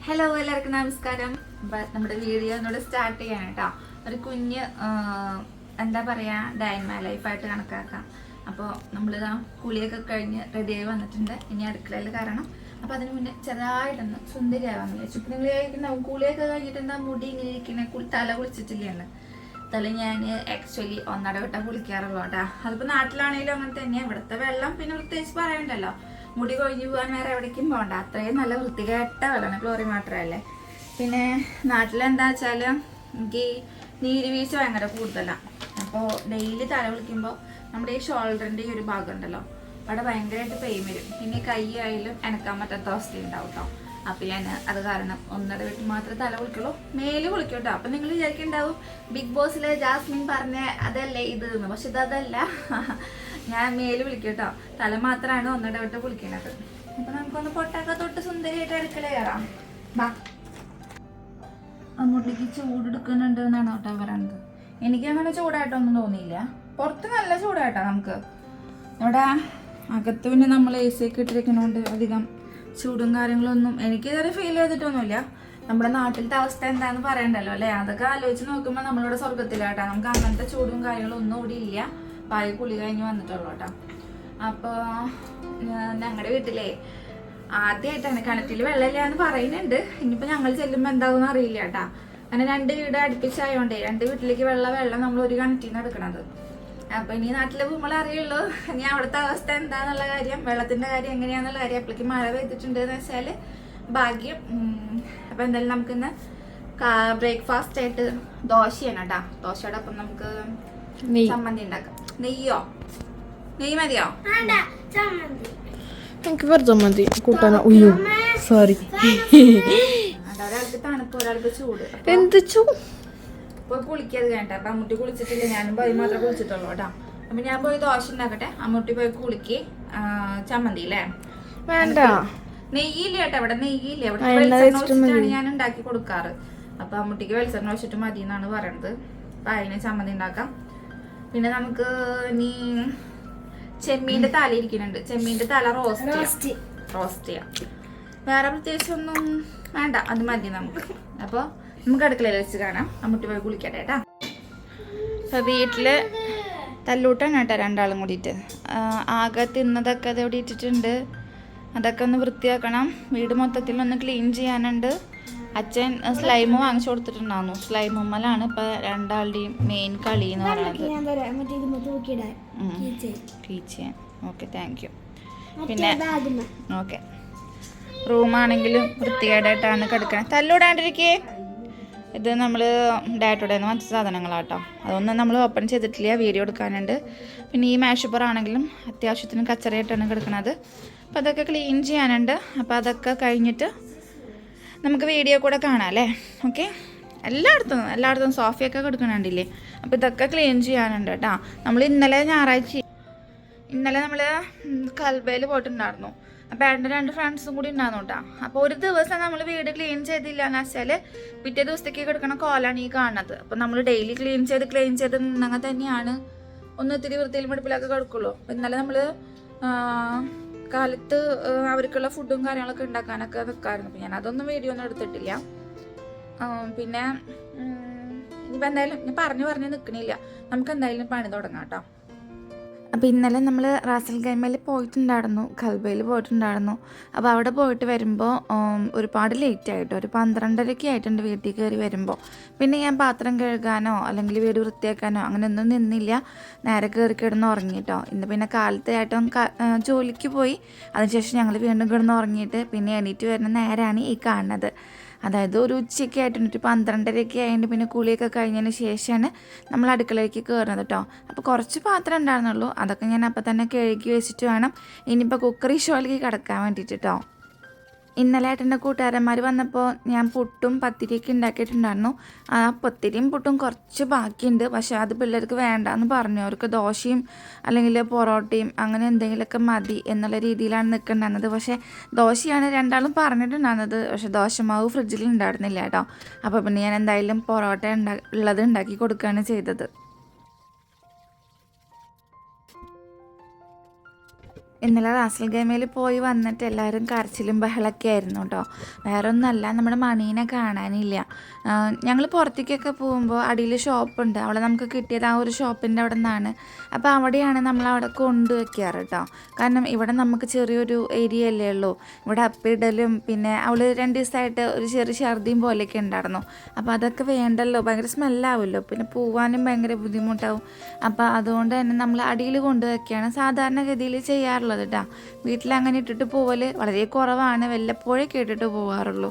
Hello എല്ലാവർക്കും നമസ്കാരം. നമ്മുടെ വീഡിയോ ഒന്നുകൂടെ സ്റ്റാർട്ട് ചെയ്യാൻ കേട്ടോ. ഒരു കുഞ്ഞ് എന്താ പറയുക, ഡേ ഇൻ മൈ ലൈഫായിട്ട് കണക്കാക്കാം. അപ്പോൾ നമ്മളിതാ കുളിയൊക്കെ കഴിഞ്ഞ് റെഡിയായി വന്നിട്ടുണ്ട്. ഇനി അടുക്കളയിൽ കയറണം. അപ്പോൾ അതിന് മുന്നേ ചെറുതായിട്ടൊന്ന് സുന്ദരിയാവാൻ വിചാരിച്ചു. നിങ്ങൾ വിചാരിക്കുന്ന കുളിയൊക്കെ കഴിഞ്ഞിട്ട് എന്താ മുടി ഇങ്ങനെ ഇരിക്കണേ, തല കുളിച്ചിട്ടില്ല. തല ഞാൻ ആക്ച്വലി ഒന്നടവിട്ട കുളിക്കാറുള്ളൂ കേട്ടോ. അതിപ്പോൾ നാട്ടിലാണെങ്കിലും അങ്ങനെ തന്നെയാണ്. ഇവിടുത്തെ വെള്ളം പിന്നെ പ്രത്യേകിച്ച് പറയണ്ടല്ലോ. മുടി കൊഴിഞ്ഞു പോകാൻ വേറെ എവിടേക്കും പോകണ്ട. അത്രയും നല്ല വൃത്തികെട്ട വെള്ളമാണ്, ക്ലോറിൻ വാട്ടറല്ലേ. പിന്നെ നാട്ടിലെന്താ വെച്ചാൽ എനിക്ക് നീരുവീഴ്ച ഭയങ്കര കൂടുതലാണ്. അപ്പോൾ ഡെയിലി തല കുളിക്കുമ്പോൾ നമ്മുടെ ഈ ഷോൾഡറിൻ്റെ ഈ ഒരു ഭാഗം ഉണ്ടല്ലോ, അവിടെ ഭയങ്കരമായിട്ട് പെയിൻ വരും. പിന്നെ കൈ ആയാലും എനക്കാൻ പറ്റാത്ത അവസ്ഥ ഉണ്ടാവും കേട്ടോ. അപ്പോൾ ഞാൻ അത് കാരണം ഒന്നര വീട്ടിൽ മാത്രമേ തല കുളിക്കുള്ളൂ. മേല് കുളിക്കും കേട്ടോ. അപ്പം നിങ്ങൾ വിചാരിക്കുന്നുണ്ടാവും ബിഗ് ബോസിലെ ജാസ്മിൻ പറഞ്ഞ അതല്ലേ ഇത് എന്ന്. പക്ഷെ ഇതല്ല, ഞാൻ മേല് വിളിക്കും കേട്ടോ. തല മാത്രമാണ് ഒന്നര വിട്ട് കുളിക്കുന്നത്. അപ്പം നമുക്കൊന്ന് പൊട്ടൊക്കെ തൊട്ട് സുന്ദരിയായിട്ട് അടുക്കള കയറാം. ബാ, അങ്ങോട്ടേക്ക് ചൂടെടുക്കുന്നുണ്ട് എന്നാണ് കേട്ടോ പറയുന്നത്. എനിക്കങ്ങനെ ചൂടായിട്ടൊന്നും തോന്നിയില്ല. പുറത്ത് നല്ല ചൂടായിട്ടോ നമുക്ക്. ഇവിടെ അകത്ത് പിന്നെ നമ്മൾ എ സി ഒക്കെ ഇട്ടിരിക്കുന്നതുകൊണ്ട് അധികം ചൂടും കാര്യങ്ങളൊന്നും എനിക്കിതുവരെ ഫീൽ ചെയ്തിട്ടൊന്നുമില്ല. നമ്മുടെ നാട്ടിലത്തെ അവസ്ഥ എന്താണെന്ന് പറയണ്ടല്ലോ അല്ലേ. അതൊക്കെ ആലോചിച്ച് നോക്കുമ്പോൾ നമ്മളിവിടെ സ്വർഗത്തിലാട്ടോ. നമുക്ക് അങ്ങനത്തെ ചൂടും കാര്യങ്ങളും ഒന്നും ഇവിടെ ഇല്ല. പായ കുളി കഴിഞ്ഞ് വന്നിട്ടുള്ളൂ കേട്ടോ. അപ്പോൾ ഞങ്ങളുടെ വീട്ടിലെ ആദ്യമായിട്ടാണ് കിണറ്റിൽ വെള്ളമില്ല എന്ന് പറയുന്നുണ്ട്. ഇനിയിപ്പോൾ ഞങ്ങൾ ചെല്ലുമ്പോൾ എന്താകുമെന്ന് അറിയില്ല കേട്ടോ. അങ്ങനെ 2 വീട് അടുപ്പിച്ചായോണ്ടേ 2 വീട്ടിലേക്ക് വെള്ളം നമ്മൾ ഒരു കിണറ്റിൽ നിന്ന് എടുക്കണത്. അപ്പോൾ ഇനി നാട്ടിലെ പോകുമ്പോൾ അറിയുള്ളൂ ഇനി അവിടുത്തെ അവസ്ഥ എന്താണെന്നുള്ള കാര്യം, വെള്ളത്തിൻ്റെ കാര്യം എങ്ങനെയാണെന്നുള്ള കാര്യം. അപ്പോഴേക്ക് മഴ പെയ്തിട്ടുണ്ട് എന്ന് വെച്ചാൽ ഭാഗ്യം. അപ്പോൾ എന്തായാലും നമുക്കിന്ന് ബ്രേക്ക്ഫാസ്റ്റ് ആയിട്ട് ദോശയാണ് കേട്ടോ. ദോശയുടെ അപ്പം നമുക്ക് ചമ്മന്തി ഉണ്ടാക്കാം. നെയ്യ് മതിയോ? എനിക്ക് വെറുതെ മതി കൂട്ടാനോ. ഉയ്യോ സോറി. ഒരാൾക്ക് തണുപ്പ്, ഒരാൾക്ക് ചൂട്. എന്ത് ചൂ ഇപ്പോൾ കുളിക്കത് വേണ്ട. അപ്പം അമ്മൂട്ടി കുളിച്ചിട്ടില്ല, ഞാനും പോയി മാത്രമേ കുളിച്ചിട്ടുള്ളൂ കേട്ടോ. അപ്പം ഞാൻ പോയി ദോശ ഉണ്ടാക്കട്ടെ, അമ്മൂട്ടി പോയി കുളിക്ക്. ചമ്മന്തി അല്ലേ വേണ്ട, നെയ്യില്ല കേട്ടോ. ഇവിടെ നെയ്യില്ല. ഇവിടെ വെളിച്ചെണ്ണ വെച്ചിട്ടാണ് ഞാൻ ഉണ്ടാക്കി കൊടുക്കാറ്. അപ്പം അമ്മൂട്ടിക്ക് വെളിച്ചെണ്ണ വെച്ചിട്ട് മതി എന്നാണ് പറയണത്. അപ്പം അതിന് ചമ്മന്തി ഉണ്ടാക്കാം. പിന്നെ നമുക്ക് ഇനി ചെമ്മീൻ്റെ തല ഇരിക്കുന്നുണ്ട്. ചെമ്മീൻ്റെ തല റോസ്റ്റ് ചെയ്യാം. വേറെ പ്രത്യേകിച്ചൊന്നും വേണ്ട, അത് മതി നമുക്ക്. അപ്പോൾ നമുക്ക് അടുക്കളയിൽ വെച്ച് കാണാം. അമ്മൂട്ടി പോയി കുളിക്കട്ടെ കേട്ടാ. അപ്പോൾ വീട്ടിൽ തല്ലൂട്ടാണ് കേട്ടോ രണ്ടാളും കൂടിയിട്ട്. ആകെ തിന്നതൊക്കെ അത് ഇവിടെ ഇട്ടിട്ടുണ്ട്. അതൊക്കെ ഒന്ന് വൃത്തിയാക്കണം. വീട് മൊത്തത്തിലൊന്ന് ക്ലീൻ ചെയ്യാനുണ്ട്. അച്ഛൻ സ്ലൈമ് വാങ്ങിച്ചു കൊടുത്തിട്ടുണ്ടായിരുന്നു. സ്ലൈമുമ്മലാണ് ഇപ്പം രണ്ടാളുടെയും മെയിൻ കളി എന്ന് പറയുന്നത്. കീച്ചൻ. Okay, thank you. പിന്നെ ഓക്കെ, റൂമാണെങ്കിലും വൃത്തികേടായിട്ടാണ് കിടക്കുന്നത്. തല്ലൂടാണ്ടിരിക്കേ. ഇത് നമ്മൾ ഡയറ്റോടെ നിന്ന് വാങ്ങിച്ച സാധനങ്ങളാട്ടോ. അതൊന്നും നമ്മൾ ഓപ്പൺ ചെയ്തിട്ടില്ല, വീഡിയോ എടുക്കാനുണ്ട്. പിന്നെ ഈ മാഷപ്പർ ആണെങ്കിലും അത്യാവശ്യത്തിന് കച്ചറയായിട്ടാണ് കിടക്കുന്നത്. അപ്പോൾ അതൊക്കെ ക്ലീൻ ചെയ്യാനുണ്ട്. അപ്പോൾ അതൊക്കെ കഴിഞ്ഞിട്ട് നമുക്ക് വീഡിയോ കൂടെ കാണാം അല്ലേ. ഓക്കെ, എല്ലായിടത്തും സോഫയൊക്കെ കിടക്കണുണ്ടില്ലേ. അപ്പോൾ ഇതൊക്കെ ക്ലീൻ ചെയ്യാനുണ്ട് കേട്ടോ. നമ്മൾ ഇന്നലെ നമ്മൾ കൽബയിൽ പോയിട്ടുണ്ടായിരുന്നു. അപ്പോൾ എൻ്റെ 2 ഫ്രണ്ട്സും കൂടി ഉണ്ടായിരുന്നു കേട്ടോ. അപ്പോൾ ഒരു ദിവസം നമ്മൾ വീട് ക്ലീൻ ചെയ്തില്ല എന്ന് വെച്ചാൽ പിറ്റേ ദിവസത്തേക്ക് കിടക്കണ കോലാണ് ഈ കാണുന്നത്. അപ്പോൾ നമ്മൾ ഡെയിലി ക്ലീൻ ചെയ്ത് നിന്നെങ്കിൽ തന്നെയാണ് ഒന്ന് ഇത്തിരി വൃത്തിയിലും വെടുപ്പിലൊക്കെ കിടക്കുള്ളൂ. അപ്പോൾ ഇന്നലെ നമ്മൾ കാലത്ത് അവർക്കുള്ള ഫുഡും കാര്യങ്ങളൊക്കെ ഉണ്ടാക്കാനൊക്കെ നിൽക്കാറുണ്ട്. അപ്പോൾ ഞാൻ അതൊന്നും വീഡിയോ ഒന്നും എടുത്തിട്ടില്ല. പിന്നെ ഇനിയിപ്പോൾ എന്തായാലും ഞാൻ പറഞ്ഞു നിൽക്കണില്ല, നമുക്ക് എന്തായാലും പണി തുടങ്ങാം കേട്ടോ. അപ്പോൾ ഇന്നലെ നമ്മൾ റാസൽ ഗൈമയിൽ പോയിട്ടുണ്ടായിരുന്നു, ഖൽബയിൽ പോയിട്ടുണ്ടായിരുന്നു. അപ്പോൾ അവിടെ പോയിട്ട് വരുമ്പോൾ ഒരുപാട് ലേറ്റ് ആയിട്ട് ഒരു 12:30 ആയിട്ടുണ്ട് വീട്ടിൽ കയറി വരുമ്പോൾ. പിന്നെ ഞാൻ പാത്രം കഴുകാനോ അല്ലെങ്കിൽ വീട് വൃത്തിയാക്കാനോ അങ്ങനെയൊന്നും നിന്നില്ല. നേരെ കയറി കിടന്ന് ഉറങ്ങിയിട്ടോ. ഇന്ന് പിന്നെ കാലത്തായിട്ടും ജോലിക്ക് പോയി. അതിനുശേഷം ഞങ്ങൾ വീണ്ടും കിടന്ന് ഉറങ്ങിയിട്ട് പിന്നെ എണീറ്റ് വരുന്ന നേരമാണ് ഈ കാണുന്നത്. അതായത് ഒരു ഉച്ചയ്ക്ക് ആയിട്ടുണ്ട്, 12:30 ആയിട്ട് പിന്നെ കുളിയൊക്കെ കഴിഞ്ഞതിന് ശേഷമാണ് നമ്മൾ അടുക്കളയിലേക്ക് കയറുന്നത് കേട്ടോ. അപ്പോൾ കുറച്ച് പാത്രം ഉണ്ടായിരുന്നുള്ളൂ, അതൊക്കെ ഞാൻ അപ്പം തന്നെ കഴുകി വെച്ചിട്ട് വേണം ഇനിയിപ്പോൾ കുക്കറി ഷോയിലേക്ക് കിടക്കാൻ വേണ്ടിയിട്ട് കേട്ടോ. ഇന്നലെ ഏട്ടൻ്റെ കൂട്ടുകാരന്മാർ വന്നപ്പോൾ ഞാൻ പുട്ടും പത്തിരിയൊക്കെ ഉണ്ടാക്കിയിട്ടുണ്ടായിരുന്നു. ആ പത്തിരിയും പുട്ടും കുറച്ച് ബാക്കിയുണ്ട്. പക്ഷേ അത് പിള്ളേർക്ക് വേണ്ടാന്ന് പറഞ്ഞു. അവർക്ക് ദോശയും അല്ലെങ്കിൽ പൊറോട്ടയും അങ്ങനെ എന്തെങ്കിലുമൊക്കെ മതി എന്നുള്ള രീതിയിലാണ് നിൽക്കുന്നുണ്ടായിരുന്നത്. പക്ഷേ ദോശയാണ് രണ്ടാളും പറഞ്ഞിട്ടുണ്ടായിരുന്നത്. പക്ഷേ ദോശമാവ് ഫ്രിഡ്ജിൽ ഉണ്ടായിരുന്നില്ല കേട്ടോ. അപ്പോൾ പിന്നെ ഞാൻ എന്തായാലും പൊറോട്ട ഉള്ളത് ഉണ്ടാക്കി കൊടുക്കുകയാണ് ചെയ്തത്. ഇന്നലെ റാസൽ ഗെയിമിൽ പോയി വന്നിട്ട് എല്ലാവരും കരച്ചിലും ബഹളമൊക്കെ ആയിരുന്നു കേട്ടോ. വേറെ ഒന്നുമല്ല, നമ്മുടെ മണീനെ കാണാനില്ല. ഞങ്ങൾ പുറത്തേക്കൊക്കെ പോകുമ്പോൾ അടിയിൽ ഷോപ്പുണ്ട്, അവിടെ നമുക്ക് കിട്ടിയത് ആ ഒരു ഷോപ്പിൻ്റെ അവിടെ നിന്നാണ്. അപ്പോൾ അവിടെയാണ് നമ്മൾ അവിടെ കൊണ്ടുവയ്ക്കാറ് കേട്ടോ. കാരണം ഇവിടെ നമുക്ക് ചെറിയൊരു ഏരിയ അല്ലേ ഉള്ളൂ. ഇവിടെ അപ്പിടലും പിന്നെ അവൾ 2 ദിവസമായിട്ട് ഒരു ചെറിയ ഛർദിയും പോലെയൊക്കെ ഉണ്ടായിരുന്നു. അപ്പോൾ അതൊക്കെ വേണ്ടല്ലോ, ഭയങ്കര സ്മെല്ലാവുമല്ലോ, പിന്നെ പോവാനും ഭയങ്കര ബുദ്ധിമുട്ടാവും. അപ്പോൾ അതുകൊണ്ട് തന്നെ നമ്മൾ അടിയിൽ കൊണ്ടുവയ്ക്കുകയാണ് സാധാരണഗതിയിൽ ചെയ്യാറുള്ളത് കേട്ടോ. വീട്ടിൽ അങ്ങനെ ഇട്ടിട്ട് പോവൽ വളരെ കുറവാണ്, വല്ലപ്പോഴൊക്കെ ഇട്ടിട്ട് പോകാറുള്ളൂ.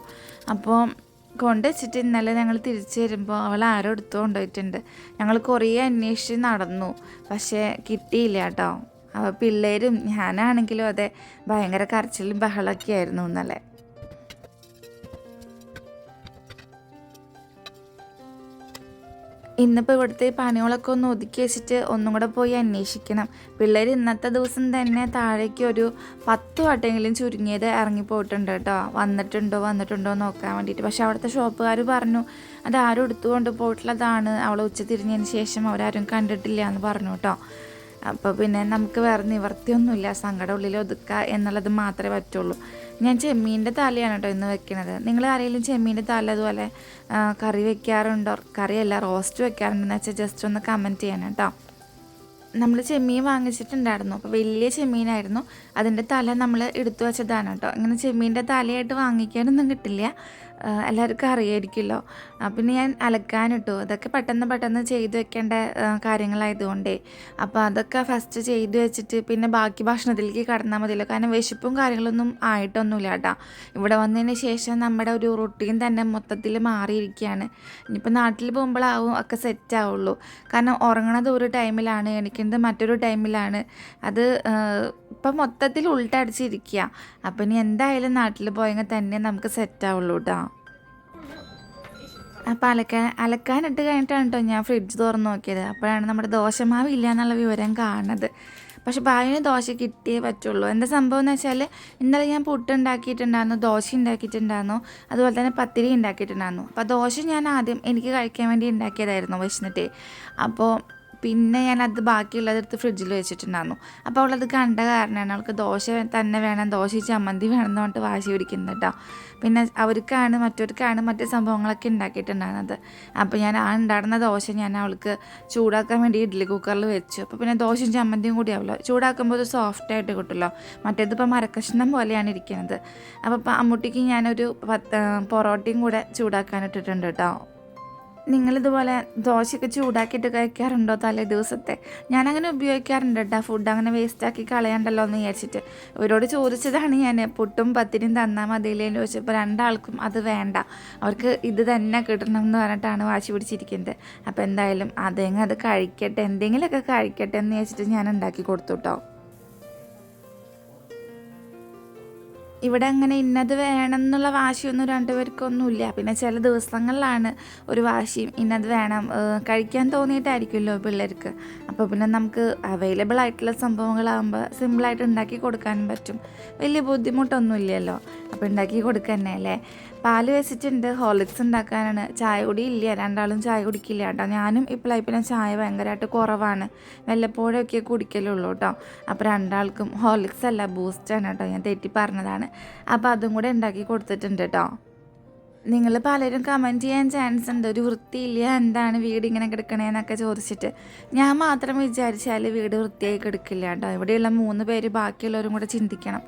അപ്പോൾ കൊണ്ടുവച്ചിട്ട് ഇന്നലെ ഞങ്ങൾ തിരിച്ചു വരുമ്പോൾ അവൾ ആരോ എടുത്തു കൊണ്ടുപോയിട്ടുണ്ട്. ഞങ്ങൾ കുറേ അന്വേഷിച്ച് നടന്നു, പക്ഷേ കിട്ടിയില്ല കേട്ടോ. അപ്പോൾ പിള്ളേരും ഞാനാണെങ്കിലും അതെ, ഭയങ്കര കരച്ചിലും ബഹളമൊക്കെ ആയിരുന്നു ഇന്നലെ. ഇന്നിപ്പോൾ ഇവിടുത്തെ പണികളൊക്കെ ഒന്ന് ഒതുക്കി വെച്ചിട്ട് ഒന്നും കൂടെ പോയി അന്വേഷിക്കണം. പിള്ളേർ ഇന്നത്തെ ദിവസം തന്നെ താഴേക്ക് ഒരു 10 വട്ടമെങ്കിലും ചുരുങ്ങിയത് ഇറങ്ങിപ്പോയിട്ടുണ്ട് കേട്ടോ, വന്നിട്ടുണ്ടോ നോക്കാൻ വേണ്ടിയിട്ട്. പക്ഷെ അവിടുത്തെ ഷോപ്പുകാർ പറഞ്ഞു അതാരും എടുത്തുകൊണ്ട് പോയിട്ടുള്ളതാണ്, അവളെ ഉച്ച തിരിഞ്ഞതിന് ശേഷം അവരാരും കണ്ടിട്ടില്ല എന്ന് പറഞ്ഞു കേട്ടോ. അപ്പോൾ പിന്നെ നമുക്ക് വേറെ നിവർത്തിയൊന്നുമില്ല, സങ്കടം ഉള്ളിൽ ഒതുക്കുക എന്നുള്ളത് മാത്രമേ പറ്റുള്ളൂ. ഞാൻ ചെമ്മീൻ്റെ തലയാണ് കേട്ടോ ഇന്ന് വെക്കുന്നത്. നിങ്ങൾ ആരെങ്കിലും ചെമ്മീൻ്റെ തല അതുപോലെ കറി വെക്കാറുണ്ടോ? കറിയല്ല, റോസ്റ്റ് വെക്കാറുണ്ടെന്ന് വെച്ചാൽ ജസ്റ്റ് ഒന്ന് കമൻറ്റ് ചെയ്യണം കേട്ടോ. നമ്മൾ ചെമ്മീൻ വാങ്ങിച്ചിട്ടുണ്ടായിരുന്നു, അപ്പോൾ വലിയ ചെമ്മീനായിരുന്നു. അതിൻ്റെ തല നമ്മൾ എടുത്തു വെച്ചതാണ് കേട്ടോ. ഇങ്ങനെ ചെമ്മീൻ്റെ തലയായിട്ട് വാങ്ങിക്കാനൊന്നും കിട്ടില്ല, എല്ലാവർക്കും അറിയായിരിക്കുമല്ലോ. പിന്നെ ഞാൻ അലക്കാനിട്ടു. അതൊക്കെ പെട്ടെന്ന് ചെയ്തു വെക്കേണ്ട കാര്യങ്ങളായതുകൊണ്ടേ, അപ്പോൾ അതൊക്കെ ഫസ്റ്റ് ചെയ്തു വെച്ചിട്ട് പിന്നെ ബാക്കി ഭക്ഷണത്തിലേക്ക് കടന്നാൽ മതിയല്ലോ. കാരണം വിശപ്പും കാര്യങ്ങളൊന്നും ആയിട്ടൊന്നുമില്ല കേട്ടോ. ഇവിടെ വന്നതിന് ശേഷം നമ്മുടെ ഒരു റുട്ടീൻ തന്നെ മൊത്തത്തിൽ മാറിയിരിക്കുകയാണ്. ഇനിയിപ്പോൾ നാട്ടിൽ പോകുമ്പോഴാവും ഒക്കെ സെറ്റാവുള്ളൂ. കാരണം ഉറങ്ങണത് ഒരു ടൈമിലാണ്, എണീക്കുന്നത് മറ്റൊരു ടൈമിലാണ്. അത് ഇപ്പം മൊത്തത്തിൽ ഉൾട്ടടിച്ചിരിക്കുക. അപ്പം ഇനി എന്തായാലും നാട്ടിൽ പോയെങ്കിൽ തന്നെ നമുക്ക് സെറ്റാവുള്ളൂ കേട്ടോ. അപ്പോൾ അലക്കാനിട്ട് കഴിഞ്ഞിട്ടാണ് കേട്ടോ ഞാൻ ഫ്രിഡ്ജ് തുറന്ന് നോക്കിയത്. അപ്പോഴാണ് നമ്മുടെ ദോശമാവ് ഇല്ല എന്നുള്ള വിവരം കാണുന്നത്. പക്ഷെ ഭാവിന് ദോശ കിട്ടിയേ പറ്റുള്ളൂ. എന്താ സംഭവം എന്ന് വെച്ചാൽ ഇന്നലെ ഞാൻ പുട്ട് ഉണ്ടാക്കിയിട്ടുണ്ടായിരുന്നു, ദോശ ഉണ്ടാക്കിയിട്ടുണ്ടായിരുന്നു, അതുപോലെ തന്നെ പത്തിരി ഉണ്ടാക്കിയിട്ടുണ്ടായിരുന്നു. അപ്പോൾ ദോശ ഞാൻ ആദ്യം എനിക്ക് കഴിക്കാൻ വേണ്ടി ഉണ്ടാക്കിയതായിരുന്നു വിശന്നിട്ട്. അപ്പോൾ പിന്നെ ഞാനത് ബാക്കിയുള്ളതെടുത്ത് ഫ്രിഡ്ജിൽ വെച്ചിട്ടുണ്ടായിരുന്നു. അപ്പോൾ അവളത് കണ്ട കാരണമാണ് അവൾക്ക് ദോശ തന്നെ വേണം, ദോശ ചമ്മന്തി വേണം എന്ന് പറഞ്ഞിട്ട് വാശി പിടിക്കുന്നത് കേട്ടോ. പിന്നെ മറ്റവർക്കാണ് മറ്റു സംഭവങ്ങളൊക്കെ ഉണ്ടാക്കിയിട്ടുണ്ടായിരുന്നത്. അപ്പോൾ ഞാൻ ഉണ്ടായിരുന്ന ദോശ ഞാൻ അവൾക്ക് ചൂടാക്കാൻ വേണ്ടി ഇഡ്ഡലി കുക്കറിൽ വെച്ചു. അപ്പോൾ പിന്നെ ദോശയും ചമ്മന്തിയും കൂടി ആവുമല്ലോ, ചൂടാക്കുമ്പോൾ അത് സോഫ്റ്റായിട്ട് കിട്ടുമല്ലോ. മറ്റേതിപ്പോൾ മരക്കഷ്ണം പോലെയാണ് ഇരിക്കുന്നത്. അപ്പോൾ അമ്മൂട്ടിക്ക് ഞാനൊരു പൊറോട്ടയും കൂടെ ചൂടാക്കാനിട്ടിട്ടുണ്ട് കേട്ടോ. നിങ്ങളിതുപോലെ ദോശയൊക്കെ ചൂടാക്കിയിട്ട് കഴിക്കാറുണ്ടോ തലേ ദിവസത്തെ? ഞാനങ്ങനെ ഉപയോഗിക്കാറുണ്ട് കേട്ടോ, ഫുഡ് അങ്ങനെ വേസ്റ്റാക്കി കളയണ്ടല്ലോ എന്ന് വിചാരിച്ചിട്ട്. ഇവരോട് ചോദിച്ചതാണ് ഞാൻ, പുട്ടും പത്തിരിയും തന്നാൽ മതിയില്ലേന്ന് ചോദിച്ചപ്പോൾ 2 ആൾക്കും അത് വേണ്ട, അവർക്ക് ഇത് തന്നെ കിട്ടണം എന്ന് പറഞ്ഞിട്ടാണ് വാശി പിടിച്ചിരിക്കുന്നത്. അപ്പോൾ എന്തായാലും അത് കഴിക്കട്ടെ, എന്തെങ്കിലുമൊക്കെ കഴിക്കട്ടെ എന്ന് വിചാരിച്ചിട്ട് ഞാൻ ഉണ്ടാക്കി കൊടുത്തു കേട്ടോ. ഇവിടെ അങ്ങനെ ഇന്നത് വേണം എന്നുള്ള വാശിയൊന്നും 2 പേർക്കൊന്നുമില്ല. പിന്നെ ചില ദിവസങ്ങളിലാണ് ഒരു വാശിയും, ഇന്നത് വേണം കഴിക്കാൻ തോന്നിയിട്ടായിരിക്കുമല്ലോ പിള്ളേർക്ക്. അപ്പോൾ പിന്നെ നമുക്ക് അവൈലബിൾ ആയിട്ടുള്ള സംഭവങ്ങളാകുമ്പോൾ സിമ്പിളായിട്ട് ഉണ്ടാക്കി കൊടുക്കാനും പറ്റും, വലിയ ബുദ്ധിമുട്ടൊന്നുമില്ലല്ലോ. അപ്പോൾ ഉണ്ടാക്കി കൊടുക്കുക അല്ലേ. പാല് വെച്ചിട്ടുണ്ട്, ഹോർലിക്സ് ഉണ്ടാക്കാനാണ്. ചായ കുടി ഇല്ല, 2 ആളും ചായ കുടിക്കില്ല കേട്ടോ. ഞാനും ഇപ്പോഴായി പിന്നെ ചായ ഭയങ്കരമായിട്ട് കുറവാണ്, വല്ലപ്പോഴൊക്കെ കുടിക്കലുള്ളൂ കേട്ടോ. അപ്പോൾ 2 ആൾക്കും ഹോർലിക്സ് അല്ല ബൂസ്റ്റാണ് കേട്ടോ, ഞാൻ തെറ്റി പറഞ്ഞതാണ്. അപ്പോൾ അതും കൂടെ ഉണ്ടാക്കി കൊടുത്തിട്ടുണ്ട് കേട്ടോ. നിങ്ങൾ പലരും കമൻറ്റ് ചെയ്യാൻ ചാൻസ് ഉണ്ട്, ഒരു വൃത്തിയില്ല, എന്താണ് വീട് ഇങ്ങനെ കിടക്കണേന്നൊക്കെ ചോദിച്ചിട്ട്. ഞാൻ മാത്രം വിചാരിച്ചാൽ വീട് വൃത്തിയായി കിടക്കില്ല കേട്ടോ. ഇവിടെയുള്ള 3 പേര് ബാക്കിയുള്ളവരും കൂടെ ചിന്തിക്കണം.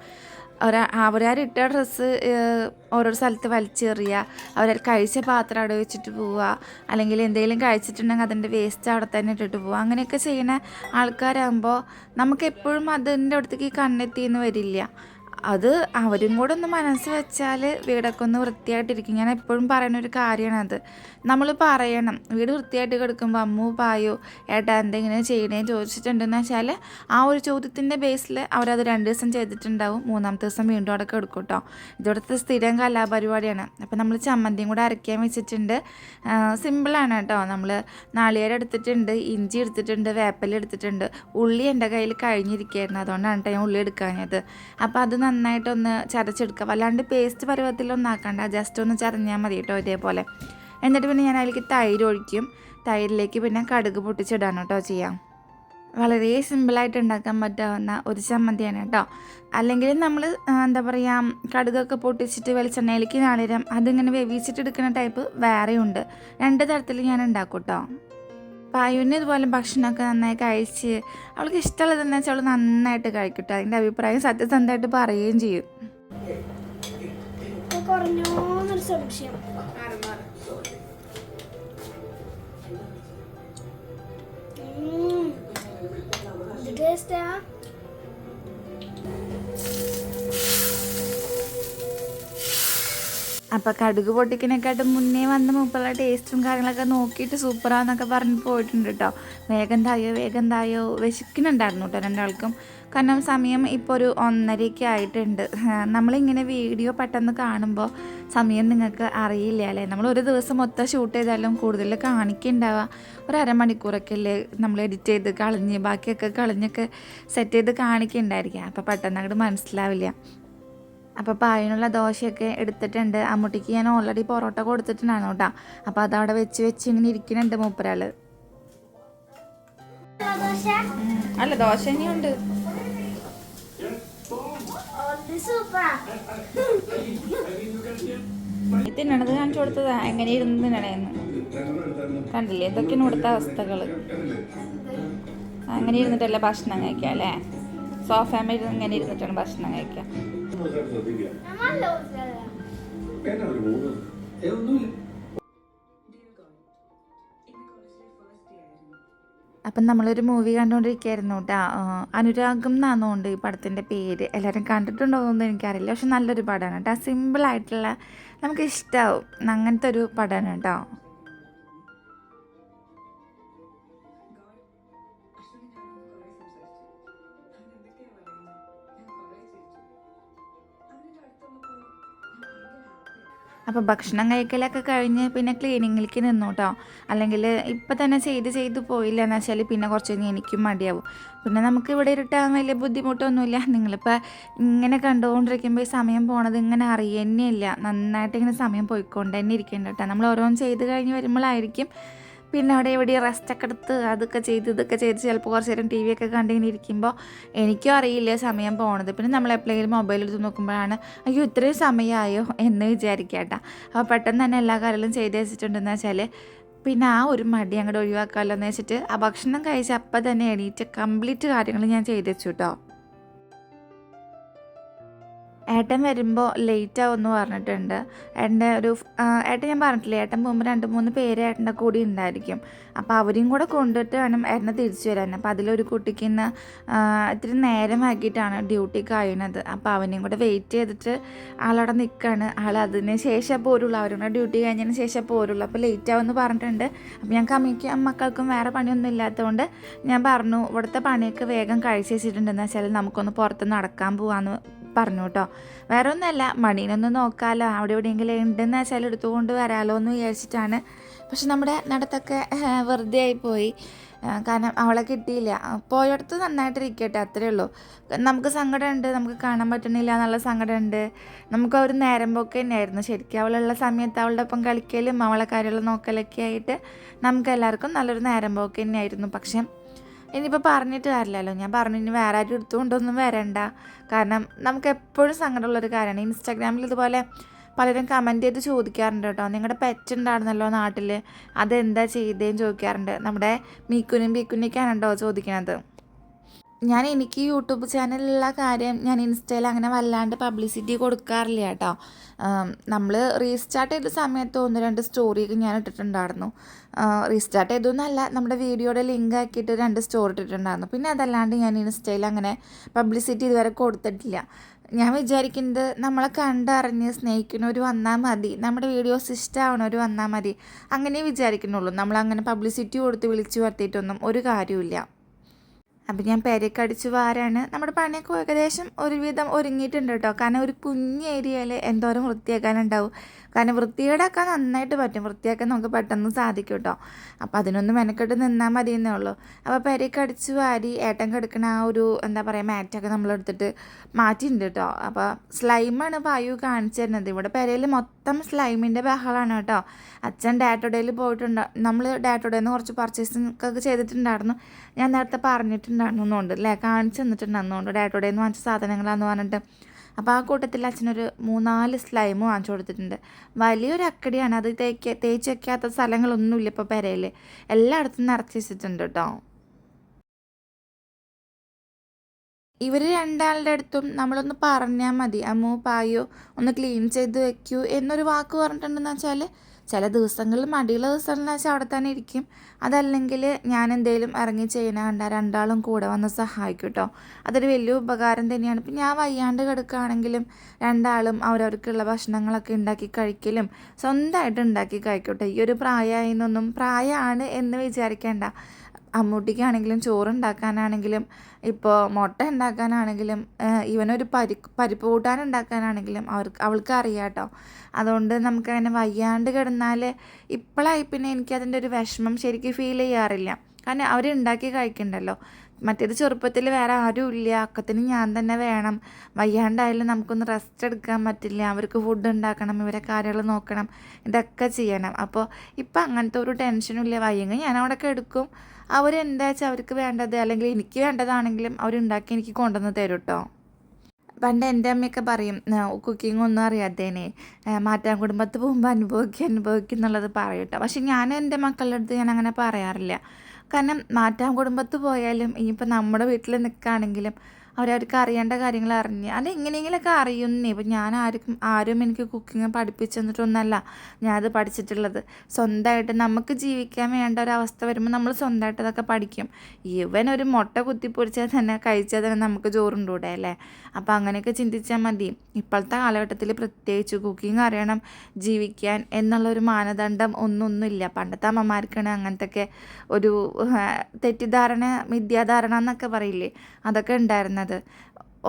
അവരാരിട്ട ഡ്രസ്സ് ഓരോ സ്ഥലത്ത് വലിച്ചെറിയുക, അവർ കഴിച്ച പാത്രം അവിടെ വെച്ചിട്ട് പോവുക, അല്ലെങ്കിൽ എന്തെങ്കിലും കഴിച്ചിട്ടുണ്ടെങ്കിൽ അതിൻ്റെ വേസ്റ്റ് അവിടെ തന്നെ ഇട്ടിട്ട് പോവുക. അങ്ങനെയൊക്കെ ചെയ്യുന്ന ആൾക്കാരാകുമ്പോൾ നമുക്ക് എപ്പോഴും അതിൻ്റെ അടുത്തേക്ക് കണ്ണെത്തിയെന്ന് വരില്ല. അത് അവരും കൂടെ ഒന്ന് മനസ്സ് വെച്ചാൽ വീടൊക്കെ ഒന്ന് വൃത്തിയായിട്ടിരിക്കും. ഞാൻ എപ്പോഴും പറയുന്നൊരു കാര്യമാണത്. നമ്മൾ പറയണം, വീട് വൃത്തിയായിട്ട് കിടക്കുമ്പോൾ അമ്മു പായോ ഏട്ടാ എന്തെങ്കിലും ചെയ്യണേ ചോദിച്ചിട്ടുണ്ടെന്ന് വെച്ചാൽ ആ ഒരു ചോദ്യത്തിൻ്റെ ബേസിൽ അവരത് 2 ദിവസം ചെയ്തിട്ടുണ്ടാവും, 3-ാമത്തെ ദിവസം വീണ്ടും അവിടെ കിടക്കും കേട്ടോ. ഇതോടത്തെ സ്ഥിരം കലാപരിപാടിയാണ്. അപ്പോൾ നമ്മൾ ചമ്മന്തിയും കൂടെ അരയ്ക്കാൻ വെച്ചിട്ടുണ്ട്. സിമ്പിളാണ് കേട്ടോ. നമ്മൾ നാളികേരം എടുത്തിട്ടുണ്ട്, ഇഞ്ചി എടുത്തിട്ടുണ്ട്, വേപ്പില എടുത്തിട്ടുണ്ട്, ഉള്ളി എൻ്റെ കയ്യിൽ കഴിഞ്ഞിരിക്കുകയായിരുന്നു, അതുകൊണ്ടാണ് കേട്ടോ ഞാൻ ഉള്ളി എടുക്കാഞ്ഞത്. അപ്പോൾ അത് നന്നായിട്ടൊന്ന് ചതച്ചെടുക്കുക, വല്ലാണ്ട് പേസ്റ്റ് പരുവത്തിലൊന്നും ആക്കണ്ട, ജസ്റ്റ് ഒന്ന് ചതഞ്ഞാൽ മതി കേട്ടോ ഇതേപോലെ. എന്നിട്ട് പിന്നെ ഞാൻ അതിലേക്ക് തൈര് ഒഴിക്കും. തൈരിലേക്ക് പിന്നെ കടുക് പൊട്ടിച്ചിടാണ് കേട്ടോ ചെയ്യാം. വളരെ സിമ്പിളായിട്ട് ഉണ്ടാക്കാൻ പറ്റാവുന്ന ഒരു ചമ്മന്തിയാണ് കേട്ടോ. അല്ലെങ്കിൽ നമ്മൾ എന്താ പറയുക, കടുകൊക്കെ പൊട്ടിച്ചിട്ട് വെളിച്ചെണ്ണയിലേക്ക് നാളിരം അതിങ്ങനെ വേവിച്ചിട്ട് എടുക്കുന്ന ടൈപ്പ് വേറെയുണ്ട്. 2 തരത്തിൽ ഞാൻ ഉണ്ടാക്കും കേട്ടോ. പായുവിന് ഇതുപോലെ ഭക്ഷണമൊക്കെ നന്നായി കഴിച്ച് അവൾക്ക് ഇഷ്ടമുള്ളത് എന്താ വെച്ചാൽ അവൾ നന്നായിട്ട് കഴിക്കും കേട്ടോ. അതിൻ്റെ അഭിപ്രായം സത്യസന്ധമായിട്ട് പറയുകയും ചെയ്യും. കുറഞ്ഞോന്നൊരു സംശയം. ടേസ്റ്റാ? അപ്പോൾ കടുക് പൊട്ടിക്കിനെക്കാട്ടും മുന്നേ വന്ന മുമ്പുള്ള ടേസ്റ്റും കാര്യങ്ങളൊക്കെ നോക്കിയിട്ട് സൂപ്പറാന്നൊക്കെ പറഞ്ഞ് പോയിട്ടുണ്ട് കേട്ടോ. വേഗം തായോ വിശക്കുന്നുണ്ടായിരുന്നു കേട്ടോ രണ്ടാൾക്കും. കാരണം സമയം ഇപ്പോൾ ഒരു 1:30 ആയിട്ടുണ്ട്. നമ്മളിങ്ങനെ വീഡിയോ പെട്ടെന്ന് കാണുമ്പോൾ സമയം നിങ്ങൾക്ക് അറിയില്ല അല്ലേ. നമ്മൾ ഒരു ദിവസം മൊത്തം ഷൂട്ട് ചെയ്താലും കൂടുതൽ കാണിക്കുന്നുണ്ടാവുക ഒരു അരമണിക്കൂറൊക്കെ അല്ലേ നമ്മൾ എഡിറ്റ് ചെയ്ത് കളഞ്ഞ് ബാക്കിയൊക്കെ കളഞ്ഞൊക്കെ സെറ്റ് ചെയ്ത് കാണിക്കുന്നുണ്ടായിരിക്കുക. അപ്പോൾ പെട്ടെന്ന് അങ്ങോട്ട് മനസ്സിലാവില്ല. അപ്പോൾ പായനുള്ള ദോശയൊക്കെ എടുത്തിട്ടുണ്ട്. അമ്മൂട്ടിക്ക് ഞാൻ ഓൾറെഡി പൊറോട്ട കൊടുത്തിട്ടുണ്ടാണ് കേട്ടോ. അപ്പോൾ അതവിടെ വെച്ച് ഇങ്ങനെ ഇരിക്കുന്നുണ്ട് മൂപ്പരാൾ. അല്ല ദോശ ഇനിയുണ്ട്. തിന്നണത് കാണിച്ചു കൊടുത്തതാ എങ്ങനെ ഇരുന്ന് തിന്നണേന്ന് കണ്ടില്ലേ. ഇതൊക്കെയാണ് ഇവിടുത്തെ അവസ്ഥകൾ. അങ്ങനെ ഇരുന്നിട്ടല്ല ഭക്ഷണം കഴിക്കുക അല്ലേ. സോഫാമ ഇങ്ങനെ ഇരുന്നിട്ടാണ് ഭക്ഷണം കഴിക്കുക. അപ്പം നമ്മളൊരു മൂവി കണ്ടുകൊണ്ടിരിക്കുകയായിരുന്നു കേട്ടോ. അനുരാഗം എന്നാണെന്നുണ്ട് ഈ പടത്തിൻ്റെ പേര്. എല്ലാവരും കണ്ടിട്ടുണ്ടോയെന്നൊന്നും എനിക്കറിയില്ല. പക്ഷെ നല്ലൊരു പടമാണ് കേട്ടോ. സിമ്പിളായിട്ടുള്ള നമുക്ക് ഇഷ്ടമാവും അങ്ങനത്തെ ഒരു പടമാണ് കേട്ടോ. അപ്പോൾ ഭക്ഷണം കഴിക്കലൊക്കെ കഴിഞ്ഞ് പിന്നെ ക്ലീനിങ്ങിലേക്ക് നിന്നു കേട്ടോ. അല്ലെങ്കിൽ ഇപ്പം തന്നെ ചെയ്ത് പോയില്ല എന്ന് വെച്ചാൽ പിന്നെ കുറച്ച് കഴിഞ്ഞ് എനിക്കും മടിയാവും. പിന്നെ നമുക്ക് ഇവിടെ ഇരുട്ടാൻ വലിയ ബുദ്ധിമുട്ടൊന്നുമില്ല. നിങ്ങളിപ്പോൾ ഇങ്ങനെ കണ്ടുകൊണ്ടിരിക്കുമ്പോൾ ഈ സമയം പോണത് ഇങ്ങനെ അറിയുന്നില്ല. നന്നായിട്ട് ഇങ്ങനെ സമയം പോയിക്കൊണ്ട് തന്നെ ഇരിക്കേണ്ട കേട്ടോ. നമ്മൾ ഓരോന്ന് ചെയ്ത് കഴിഞ്ഞ് വരുമ്പോഴായിരിക്കും പിന്നെ അവിടെ ഇവിടെ റെസ്റ്റൊക്കെ എടുത്ത് ഇതൊക്കെ ചെയ്ത് ചിലപ്പോൾ കുറച്ച് നേരം TV ഒക്കെ കണ്ടിങ്ങനെ ഇരിക്കുമ്പോൾ എനിക്കും അറിയില്ല സമയം പോണത്. പിന്നെ നമ്മൾ എപ്പോഴെങ്കിലും മൊബൈൽ എടുത്ത് നോക്കുമ്പോഴാണ് അയ്യോ ഇത്രയും സമയമായോ എന്ന് വിചാരിക്കുക കേട്ടോ. അപ്പോൾ പെട്ടെന്ന് തന്നെ എല്ലാ കാര്യങ്ങളും ചെയ്ത് വെച്ചിട്ടുണ്ടെന്ന് വെച്ചാൽ പിന്നെ ആ ഒരു മടി അങ്ങോട്ട് ഒഴിവാക്കാമല്ലോ എന്ന് വെച്ചിട്ട് ആ ഭക്ഷണം കഴിച്ച് അപ്പം തന്നെ എണീറ്റ് കംപ്ലീറ്റ് കാര്യങ്ങൾ ഞാൻ ചെയ്ത് വെച്ചു കേട്ടോ. ഏട്ടൻ വരുമ്പോൾ ലേറ്റ് ആവുമെന്ന് പറഞ്ഞിട്ടുണ്ട്. ഏട്ടൻ ഞാൻ പറഞ്ഞിട്ടില്ലേ, ഏട്ടൻ പോകുമ്പോൾ 2-3 പേര് ഏട്ടൻ്റെ കൂടി ഉണ്ടായിരിക്കും. അപ്പോൾ അവരെയും കൂടെ കൊണ്ടിട്ട് വേണം ഏട്ടനെ തിരിച്ചു വരാൻ. അപ്പോൾ അതിലൊരു കുട്ടിക്ക് ഇന്ന് ഇത്തിരി നേരം ആക്കിയിട്ടാണ് ഡ്യൂട്ടി കഴിയുന്നത്. അപ്പോൾ അവനെയും കൂടെ വെയിറ്റ് ചെയ്തിട്ട് ആളവിടെ നിൽക്കുകയാണ്. ആൾ അതിന് ശേഷം പോരുള്ളൂ. അവരും കൂടെ ഡ്യൂട്ടി കഴിഞ്ഞതിന് ശേഷം പോരുള്ളൂ. അപ്പോൾ ലേറ്റ് ആവുമെന്ന് പറഞ്ഞിട്ടുണ്ട്. അപ്പോൾ ഞാൻ മക്കൾക്കും വേറെ പണിയൊന്നും ഇല്ലാത്തതുകൊണ്ട് ഞാൻ പറഞ്ഞു ഇവിടുത്തെ പണിയൊക്കെ വേഗം കഴിച്ച് വെച്ചിട്ടുണ്ടെന്ന് വെച്ചാൽ നമുക്കൊന്ന് പുറത്ത് നടക്കാൻ പോകാമെന്ന് പറഞ്ഞു കേട്ടോ. വേറെ ഒന്നുമല്ല, മണീനൊന്ന് നോക്കാമല്ലോ, അവിടെ എവിടെയെങ്കിലും ഉണ്ടെന്ന് വെച്ചാൽ എടുത്തുകൊണ്ട് വരാമല്ലോ എന്ന് വിചാരിച്ചിട്ടാണ്. പക്ഷെ നമ്മുടെ നടത്തൊക്കെ വെറുതെ ആയിപ്പോയി. കാരണം അവളെ കിട്ടിയില്ല. പോയടുത്ത് നന്നായിട്ടിരിക്കട്ടെ, അത്രയേ ഉള്ളൂ. നമുക്ക് സങ്കടമുണ്ട്, നമുക്ക് കാണാൻ പറ്റണില്ല എന്നുള്ള സങ്കടമുണ്ട്. നമുക്ക് ഒരു നേരം പോക്ക് തന്നെയായിരുന്നു. ശരിക്കും അവളുള്ള സമയത്ത് അവളുടെ ഒപ്പം കളിക്കലും അവളെ കാര്യങ്ങൾ നോക്കലൊക്കെ ആയിട്ട് നമുക്ക് എല്ലാവർക്കും നല്ലൊരു നേരം പോക്ക് തന്നെയായിരുന്നു. പക്ഷെ ഇനിയിപ്പോൾ പറഞ്ഞിട്ട് കാര്യമില്ലല്ലോ. ഞാൻ പറഞ്ഞു ഇനി വേറെ ആരും എടുത്തുകൊണ്ടൊന്നും വരണ്ട. കാരണം നമുക്ക് എപ്പോഴും സങ്കടമുള്ളൊരു കാര്യമാണ്. ഇൻസ്റ്റാഗ്രാമിൽ ഇതുപോലെ പലരും കമൻറ്റ് ചെയ്ത് ചോദിക്കാറുണ്ട് കേട്ടോ, നിങ്ങളുടെ പെറ്റ് ഉണ്ടായിരുന്നല്ലോ നാട്ടിൽ, അതെന്താ ചെയ്തേന്ന് ചോദിക്കാറുണ്ട്. നമ്മുടെ മീക്കുനും ബീക്കുനിക്കാണ് കേട്ടോ ചോദിക്കണത്. എനിക്ക് യൂട്യൂബ് ചാനലിലുള്ള കാര്യം ഞാൻ ഇൻസ്റ്റയിൽ അങ്ങനെ വല്ലാണ്ട് പബ്ലിസിറ്റി കൊടുക്കാറില്ല കേട്ടോ. നമ്മൾ റീസ്റ്റാർട്ട് ചെയ്ത സമയത്ത് 1-2 സ്റ്റോറിയൊക്കെ ഞാൻ ഇട്ടിട്ടുണ്ടായിരുന്നു. റീസ്റ്റാർട്ട് ചെയ്തൊന്നല്ല, നമ്മുടെ വീഡിയോയുടെ ലിങ്ക് ആക്കിയിട്ട് 2 സ്റ്റോറി ഇട്ടിട്ടുണ്ടായിരുന്നു. പിന്നെ അതല്ലാണ്ട് ഞാൻ ഇൻസ്റ്റയിൽ അങ്ങനെ പബ്ലിസിറ്റി ഇതുവരെ കൊടുത്തിട്ടില്ല. ഞാൻ വിചാരിക്കുന്നത് നമ്മളെ കണ്ടറിഞ്ഞ് സ്നേഹിക്കുന്നവർ വന്നാൽ മതി, നമ്മുടെ വീഡിയോസ് ഇഷ്ടമാവണവർ വന്നാൽ മതി, അങ്ങനെ വിചാരിക്കുന്നുള്ളൂ. നമ്മളങ്ങനെ പബ്ലിസിറ്റി കൊടുത്ത് വിളിച്ചു വരുത്തിയിട്ടൊന്നും ഒരു കാര്യമില്ല. അപ്പം ഞാൻ പെരയൊക്കെ അടിച്ച് വാരാണ്. നമ്മുടെ പണിയൊക്കെ ഏകദേശം ഒരുവിധം ഒരുങ്ങിയിട്ടുണ്ട് കേട്ടോ. കാരണം ഒരു കുഞ്ഞ് ഏരിയയിൽ എന്തോരം വൃത്തിയാക്കാനുണ്ടാവും. കാരണം വൃത്തികേടാക്കാൻ നന്നായിട്ട് പറ്റും, വൃത്തിയാക്കാൻ നമുക്ക് പെട്ടെന്ന് സാധിക്കും കേട്ടോ. അപ്പോൾ അതിനൊന്നും മെനക്കെട്ട് നിന്നാൽ മതി എന്നേ ഉള്ളൂ. അപ്പോൾ പെരയൊക്കെ അടിച്ച് വാരി ഏട്ടൻ കിടക്കുന്ന ആ ഒരു എന്താ പറയുക മാറ്റൊക്കെ നമ്മളെടുത്തിട്ട് മാറ്റിയിട്ടുണ്ട് കേട്ടോ. അപ്പോൾ സ്ലൈമാണ് പായു കാണിച്ചു തരുന്നത്. ഇവിടെ പെരയിൽ മൊത്തം സ്ലൈമിൻ്റെ ബഹളമാണ് കേട്ടോ. അച്ഛൻ ഡാറ്റോഡേയിൽ പോയിട്ടുണ്ട്. നമ്മൾ ഡാറ്റോഡേയിൽ നിന്ന് കുറച്ച് പർച്ചേസിങ് ഒക്കെ ചെയ്തിട്ടുണ്ടായിരുന്നു. ഞാൻ നേരത്തെ പറഞ്ഞിട്ടുണ്ടായിരുന്നുണ്ട് അല്ലേ, കാണിച്ചു തന്നിട്ടുണ്ടായിരുന്നുണ്ട് ഡാറ്റോഡേയിൽ നിന്ന് വാങ്ങിച്ച സാധനങ്ങളാന്ന് പറഞ്ഞിട്ട്. അപ്പോൾ ആ കൂട്ടത്തിൽ അച്ഛനൊരു 3-4 സ്ലൈം വാങ്ങിച്ചു കൊടുത്തിട്ടുണ്ട്. വലിയൊരു അക്കടിയാണ് അത്. തേച്ച് വയ്ക്കാത്ത സ്ഥലങ്ങളൊന്നുമില്ല ഇപ്പോൾ പെരയിൽ, എല്ലായിടത്തും നിറച്ച് വെച്ചിട്ടുണ്ട് കേട്ടോ. ഇവർ രണ്ടാളുടെ അടുത്തും നമ്മളൊന്ന് പറഞ്ഞാൽ മതി, അമ്മു പായോ ഒന്ന് ക്ലീൻ ചെയ്ത് വെക്കൂ എന്നൊരു വാക്ക് പറഞ്ഞിട്ടുണ്ടെന്ന് വെച്ചാൽ ചില ദിവസങ്ങളിൽ മടിയുള്ള ദിവസങ്ങളെന്ന് വെച്ചാൽ അവിടെ തന്നെ ഇരിക്കും. അതല്ലെങ്കിൽ ഞാൻ എന്തെങ്കിലും ഇറങ്ങി ചെയ്യണ കണ്ടാൽ രണ്ടാളും കൂടെ വന്ന് സഹായിക്കും കേട്ടോ. അതൊരു വലിയ ഉപകാരം തന്നെയാണ്. ഇപ്പം ഞാൻ വയ്യാണ്ട് കിടക്കുകയാണെങ്കിലും രണ്ടാളും അവരവർക്കുള്ള ഭക്ഷണങ്ങളൊക്കെ ഉണ്ടാക്കി കഴിക്കലും സ്വന്തമായിട്ട് ഉണ്ടാക്കി കഴിക്കട്ടെ. ഈ ഒരു പ്രായമായെന്നൊന്നും പ്രായമാണ് എന്ന് വിചാരിക്കേണ്ട. അമ്മൂട്ടിക്കാണെങ്കിലും ചോറുണ്ടാക്കാനാണെങ്കിലും ഇപ്പോൾ മുട്ട ഉണ്ടാക്കാനാണെങ്കിലും ഇവനൊരു പരിപ്പ് കൂട്ടാൻ ഉണ്ടാക്കാനാണെങ്കിലും അവൾക്ക് അറിയാം കേട്ടോ. അതുകൊണ്ട് നമുക്കങ്ങനെ വയ്യാണ്ട് കിടന്നാൽ ഇപ്പോഴായി പിന്നെ എനിക്കതിൻ്റെ ഒരു വിഷമം ശരിക്കും ഫീൽ ചെയ്യാറില്ല. കാരണം അവരുണ്ടാക്കി കഴിക്കണ്ടല്ലോ. മറ്റേത് ചെറുപ്പത്തിൽ വേറെ ആരും ഇല്ല, അക്കത്തിന് ഞാൻ തന്നെ വേണം. വയ്യാണ്ടായാലും നമുക്കൊന്ന് റെസ്റ്റ് എടുക്കാൻ പറ്റില്ല, അവർക്ക് ഫുഡ് ഉണ്ടാക്കണം, ഇവരെ കാര്യങ്ങൾ നോക്കണം, ഇതൊക്കെ ചെയ്യണം. അപ്പോൾ ഇപ്പം അങ്ങനത്തെ ഒരു ടെൻഷനും ഇല്ല. വയ്യെങ്കിൽ ഞാൻ അവിടെ എടുക്കും. അവരെന്താ വെച്ചാൽ അവർക്ക് വേണ്ടത് അല്ലെങ്കിൽ എനിക്ക് വേണ്ടതാണെങ്കിലും അവരുണ്ടാക്കി എനിക്ക് കൊണ്ടുവന്ന് തരും കേട്ടോ. പണ്ട് എൻ്റെ അമ്മയൊക്കെ പറയും കുക്കിംഗ് ഒന്നും അറിയാത്തേനെ മാറ്റാൻ കുടുംബത്ത് പോകുമ്പോൾ അനുഭവിക്കും എന്നുള്ളത് പറയും കേട്ടോ. പക്ഷെ ഞാൻ എൻ്റെ മക്കളുടെ അടുത്ത് ഞാൻ അങ്ങനെ പറയാറില്ല. കാരണം മാറ്റാൻ കുടുംബത്ത് പോയാലും ഇനിയിപ്പോൾ നമ്മുടെ വീട്ടിൽ നിൽക്കുകയാണെങ്കിലും അവരവർക്ക് അറിയേണ്ട കാര്യങ്ങൾ അറിഞ്ഞ് അതെങ്ങനെയെങ്കിലൊക്കെ അറിയുന്നേ. ഇപ്പം ഞാൻ ആരും എനിക്ക് കുക്കിങ് പഠിപ്പിച്ചു തന്നിട്ടൊന്നല്ല ഞാനത് പഠിച്ചിട്ടുള്ളത്. സ്വന്തമായിട്ട് നമുക്ക് ജീവിക്കാൻ വേണ്ട ഒരവസ്ഥ വരുമ്പോൾ നമ്മൾ സ്വന്തമായിട്ട് അതൊക്കെ പഠിക്കും. ഇവൻ ഒരു മുട്ട കുത്തിപ്പൊരിച്ചാൽ തന്നെ കഴിച്ചാൽ തന്നെ നമുക്ക് ചോറുണ്ടൂടെ അല്ലേ. അപ്പോൾ അങ്ങനെയൊക്കെ ചിന്തിച്ചാൽ മതി. ഇപ്പോഴത്തെ കാലഘട്ടത്തിൽ പ്രത്യേകിച്ച് കുക്കിംഗ് അറിയണം ജീവിക്കാൻ എന്നുള്ളൊരു മാനദണ്ഡം ഒന്നുമില്ല. പണ്ടത്തെ അമ്മമാർക്കാണ് അങ്ങനത്തെയൊക്കെ ഒരു തെറ്റിദ്ധാരണ മിഥ്യാധാരണ എന്നൊക്കെ പറയില്ലേ, അതൊക്കെ ഉണ്ടായിരുന്നത്.